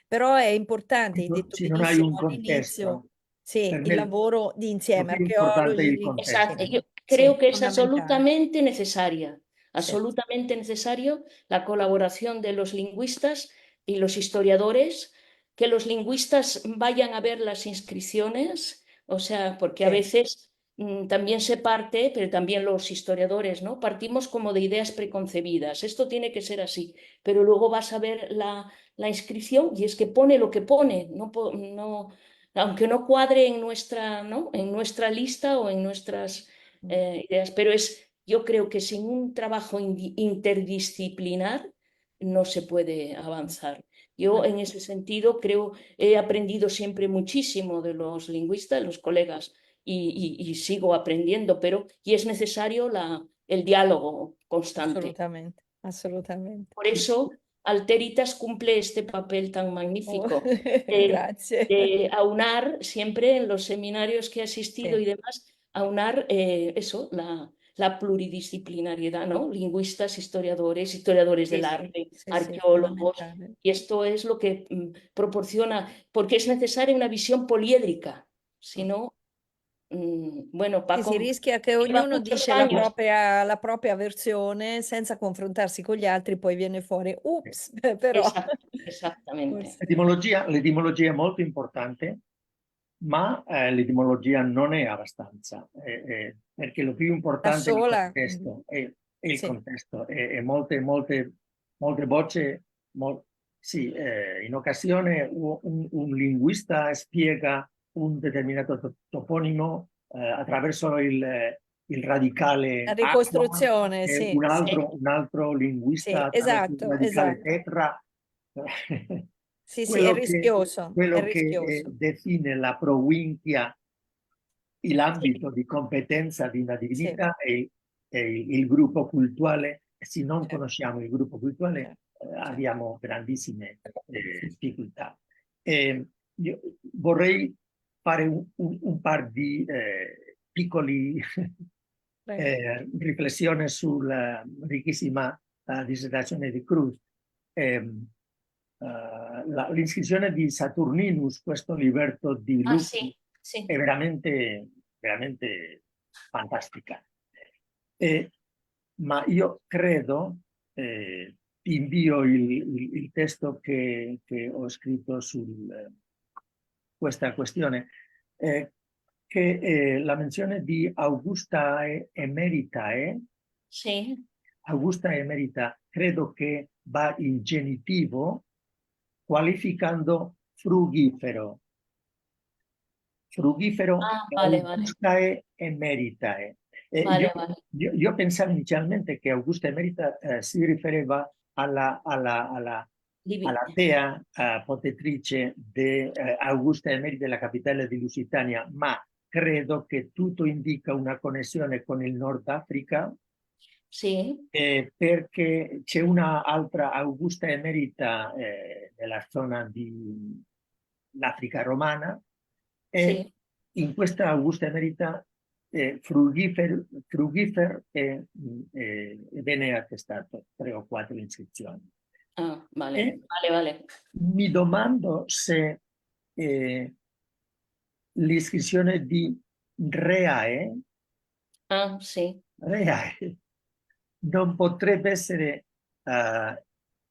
Speaker 1: Però è importante, hai detto
Speaker 4: Se non hai un
Speaker 1: benissimo all'inizio,
Speaker 4: contesto,
Speaker 1: sì,
Speaker 4: per
Speaker 1: il
Speaker 4: me
Speaker 1: lavoro di
Speaker 4: lo
Speaker 1: insieme,
Speaker 4: più importante è il
Speaker 1: archeologi, sì,
Speaker 3: Exacto.
Speaker 4: contesto.
Speaker 3: Yo
Speaker 1: sì,
Speaker 3: creo que es
Speaker 1: fondamentale. Sì.
Speaker 3: absolutamente necesario la colaboración de los lingüistas y los historiadores, que los lingüistas vayan a ver las inscripciones, o sea, porque a
Speaker 1: Sì.
Speaker 3: veces también se parte, pero también los historiadores, ¿no? Partimos como de ideas preconcebidas, esto tiene que ser así, pero luego vas a ver la inscripción y es que pone lo que pone, aunque no cuadre en nuestra lista o en nuestras ideas, pero yo creo que sin un trabajo interdisciplinar no se puede avanzar. Yo en ese sentido he aprendido siempre muchísimo de los lingüistas, los colegas, y sigo aprendiendo, y es necesario el diálogo constante.
Speaker 1: Assolutamente, assolutamente.
Speaker 3: Por eso Alteritas cumple este papel tan magnífico
Speaker 1: Grazie.
Speaker 3: de aunar siempre en los seminarios que he asistido
Speaker 1: Sì,
Speaker 3: y demás, aunar eso, la pluridisciplinariedad, ¿no? Lingüistas, historiadores
Speaker 1: sì,
Speaker 3: del
Speaker 1: sì,
Speaker 3: arte,
Speaker 1: sì, sì,
Speaker 3: arqueólogos,
Speaker 1: fondamentale.
Speaker 3: y esto es lo que proporciona, porque es necesaria una visión poliédrica, si no, bueno,
Speaker 1: Sì, si
Speaker 3: Paco,
Speaker 1: rischia che
Speaker 3: lleva
Speaker 1: ognuno
Speaker 3: muchos
Speaker 1: dice
Speaker 3: años.
Speaker 1: la propria versione senza confrontarsi con gli altri, poi viene fuori, ups, però
Speaker 3: Exactamente.
Speaker 1: forse
Speaker 4: L'etimologia è molto importante, ma l'etimologia non è abbastanza, perché lo più
Speaker 1: da
Speaker 4: importante è il
Speaker 1: sola,
Speaker 4: contesto, è il
Speaker 1: sì,
Speaker 4: contesto, e molte voci, sì, in occasione un linguista spiega un determinato toponimo attraverso il
Speaker 1: la
Speaker 4: radicale aqua,
Speaker 1: ricostruzione,
Speaker 4: e
Speaker 1: sì, sì,
Speaker 4: un altro linguista
Speaker 1: sì,
Speaker 4: attraverso il
Speaker 1: esatto,
Speaker 4: radicale
Speaker 1: esatto.
Speaker 4: tetra.
Speaker 1: Sì, sì,
Speaker 4: Quello che,
Speaker 1: è
Speaker 4: quello che
Speaker 1: rischioso.
Speaker 4: define la provincia e
Speaker 1: Sì,
Speaker 4: l'ambito di competenza di una
Speaker 1: sì,
Speaker 4: divinità è il gruppo cultuale. Se non
Speaker 1: certo,
Speaker 4: conosciamo il gruppo cultuale,
Speaker 1: certo, certo.
Speaker 4: abbiamo grandissime
Speaker 5: Sì.
Speaker 4: difficoltà. Io vorrei fare un par di piccoli
Speaker 1: Prego.
Speaker 4: riflessioni sulla ricchissima dissertazione di Cruz. L'iscrizione di Saturninus, questo libretto di
Speaker 3: Ah,
Speaker 4: Lupi,
Speaker 3: sí, sí.
Speaker 4: è veramente, veramente fantastica. Ma io credo ti invio il testo che ho scritto su questa questione, che la menzione di Augusta Emeritae,
Speaker 3: Sí.
Speaker 4: Augusta Emerita, credo che va in genitivo qualificando frugifero. Frugifero
Speaker 3: Ah, vale, vale,
Speaker 4: Augustae Emeritae. Io,
Speaker 3: vale, vale.
Speaker 4: io pensavo inizialmente che Augusta Emerita si riferiva alla
Speaker 3: Divi-
Speaker 4: dea protettrice di Augusta Emerita della capitale di Lusitania, ma credo che tutto indica una connessione con il Nord Africa,
Speaker 3: Sí,
Speaker 4: perché c'è una altra Augusta Emerita nella zona dell'Africa romana, e
Speaker 3: sí.
Speaker 4: in questa Augusta Emerita Frugifer venne attestato 3 o 4 iscrizioni.
Speaker 3: Ah, vale,
Speaker 4: E
Speaker 3: vale, vale.
Speaker 4: mi domando se l'iscrizione di Reae,
Speaker 3: Ah, sí.
Speaker 4: Reae non potrebbe essere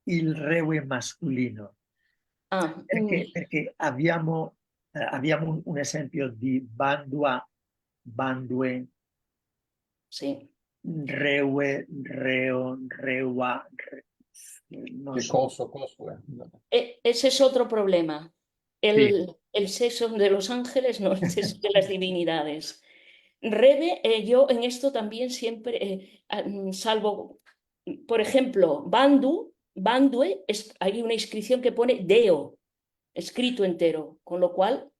Speaker 4: il reue masculino,
Speaker 3: Ah,
Speaker 4: perché abbiamo un esempio di Bandua, Bandue,
Speaker 3: sí.
Speaker 4: Reue, Reo, Reua, non
Speaker 5: Che
Speaker 4: so.
Speaker 5: coso è?
Speaker 3: Ese es otro problema.
Speaker 4: Sì.
Speaker 3: El sexo de los ángeles, no el sexo de las divinidades. Rebe, yo en esto también siempre, salvo, por ejemplo, Bandue, hay una inscripción que pone Deo, escrito entero, con lo cual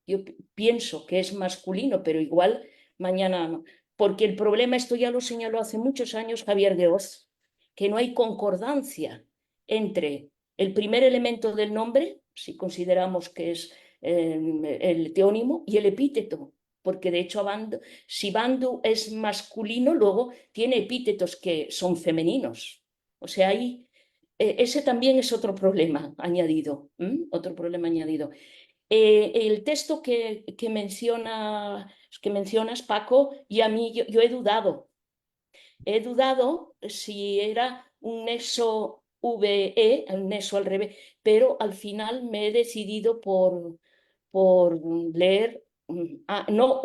Speaker 3: yo pienso que es masculino, pero igual mañana no. Porque el problema, esto ya lo señaló hace muchos años Javier de Oz, que no hay concordancia entre el primer elemento del nombre, si consideramos que es el teónimo, y el epíteto. Porque de hecho, si Bandu es masculino, luego tiene epítetos que son femeninos. O sea, ese también es otro problema añadido. Otro problema añadido. El texto que mencionas, Paco, y a mí yo he dudado. He dudado si era un nexo VE, un nexo al revés, pero al final me he decidido por leer, no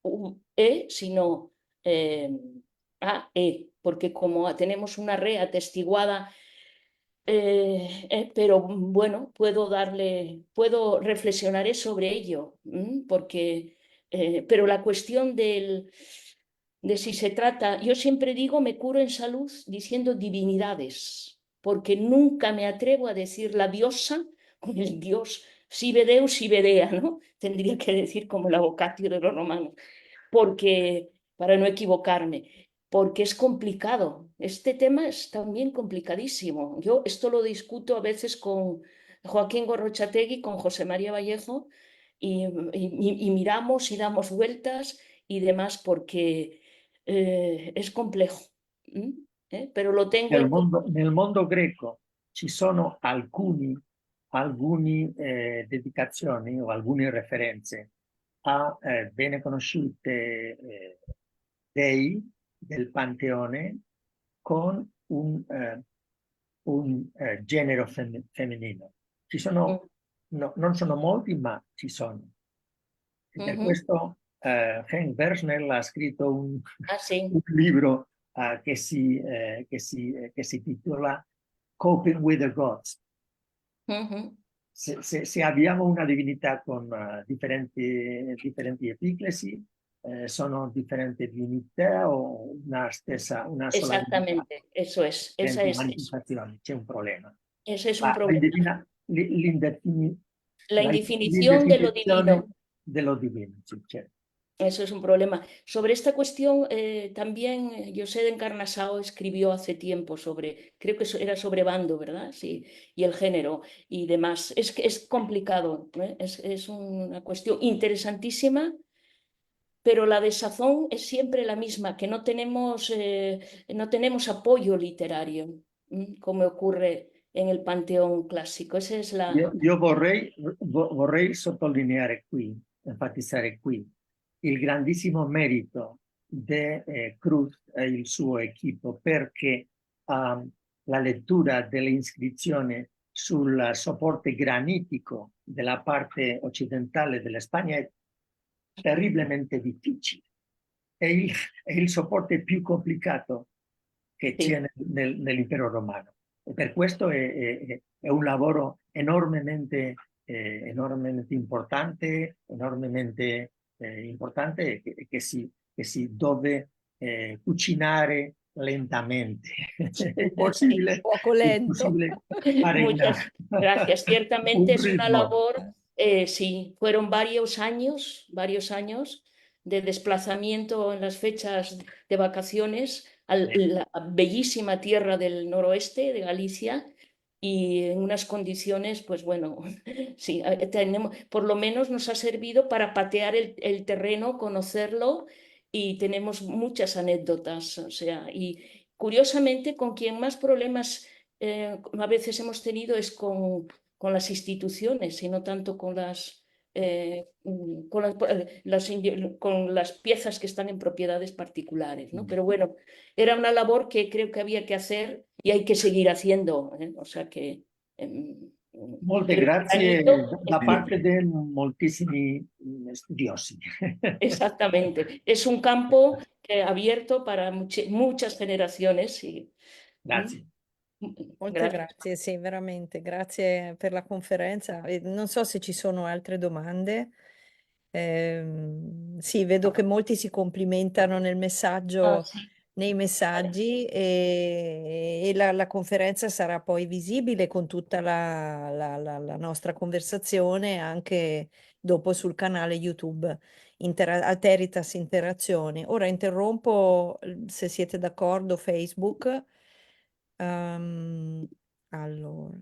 Speaker 3: VE, sino AE, porque como tenemos una re atestiguada, pero bueno, puedo reflexionar sobre ello, porque, pero la cuestión de si se trata, yo siempre digo, me curo en salud diciendo divinidades, porque nunca me atrevo a decir la diosa con el dios Sibedeus, Sibedea, ¿no? Tendría que decir como la vocatio de los romanos, porque para no equivocarme, porque es complicado. Este tema es también complicadísimo. Yo esto lo discuto a veces con Joaquín Gorrochategui, con José María Vallejo, y miramos y damos vueltas y demás, porque es complejo. Pero lo tengo en cuenta.
Speaker 4: Nel mondo greco ci sono alcune dedicazioni o alcune referenze a bene conosciute dei del Panteone con un genero femminile. Ci sono, non sono molti, ma ci sono. E per questo Henk Versnell ha scritto un
Speaker 3: Ah, sí.
Speaker 4: libro che si titola Coping with the Gods. Se abbiamo una divinità con differenti epiclesi, sono differenti divinità o una sola divinità,
Speaker 3: Exactamente, eso es.
Speaker 4: differenti manifestazioni, c'è un problema.
Speaker 3: Ese es un
Speaker 4: La,
Speaker 3: problema. La indefinición de lo
Speaker 4: l'indefinizione
Speaker 3: divino.
Speaker 4: dello divino, sì, certo.
Speaker 3: Eso es un problema. Sobre esta cuestión, también José de Encarnassau escribió hace tiempo sobre, creo que era sobre Bando, ¿verdad? Sí, y el género y demás. Es complicado, ¿eh? Es una cuestión interesantísima, pero la desazón es siempre la misma, que no tenemos apoyo literario, como ocurre en el panteón clásico. Esa es la...
Speaker 4: Io vorrei sottolineare qui, enfatizzare qui, il grandissimo merito di Cruz e il suo equipo, perché la lettura dell'iscrizione sul sopporto granitico della parte occidentale della Spagna è terribilmente difficile. È il sopporto più complicato che
Speaker 3: Sí.
Speaker 4: c'è nell'impero romano. E per questo è un lavoro enormemente importante che si deve cucinare lentamente. È
Speaker 3: Sí.
Speaker 1: Poco lento.
Speaker 4: impossibile fare
Speaker 3: Muchas gracias. Ciertamente
Speaker 4: un
Speaker 3: es una
Speaker 4: ritmo.
Speaker 3: labor, sí, fueron varios años de desplazamiento en las fechas de vacaciones a la bellísima tierra del noroeste de Galicia y en unas condiciones, pues bueno, sí, tenemos, por lo menos nos ha servido para patear el terreno, conocerlo y tenemos muchas anécdotas, o sea, y curiosamente con quien más problemas a veces hemos tenido es con las instituciones y no tanto con con las piezas que están en propiedades particulares, ¿no? Pero bueno, era una labor que creo que había que hacer y hay que seguir haciendo, ¿eh? O sea que
Speaker 4: Molte
Speaker 3: el
Speaker 4: grazie
Speaker 3: granito,
Speaker 4: da parte di moltissimi studiosi.
Speaker 3: exactamente, es un campo abierto para muchas generaciones y
Speaker 4: Grazie.
Speaker 1: Molte
Speaker 3: gracias.
Speaker 1: grazie, sì, veramente. Grazie per la conferenza. E non so se ci sono altre domande. Sì, vedo che molti si complimentano nel
Speaker 3: Ah,
Speaker 1: messaggio,
Speaker 3: sí.
Speaker 1: nei messaggi e la conferenza sarà poi visibile con tutta la nostra conversazione anche dopo sul canale YouTube Alteritas Interazione. Ora interrompo, se siete d'accordo, Facebook. Allora.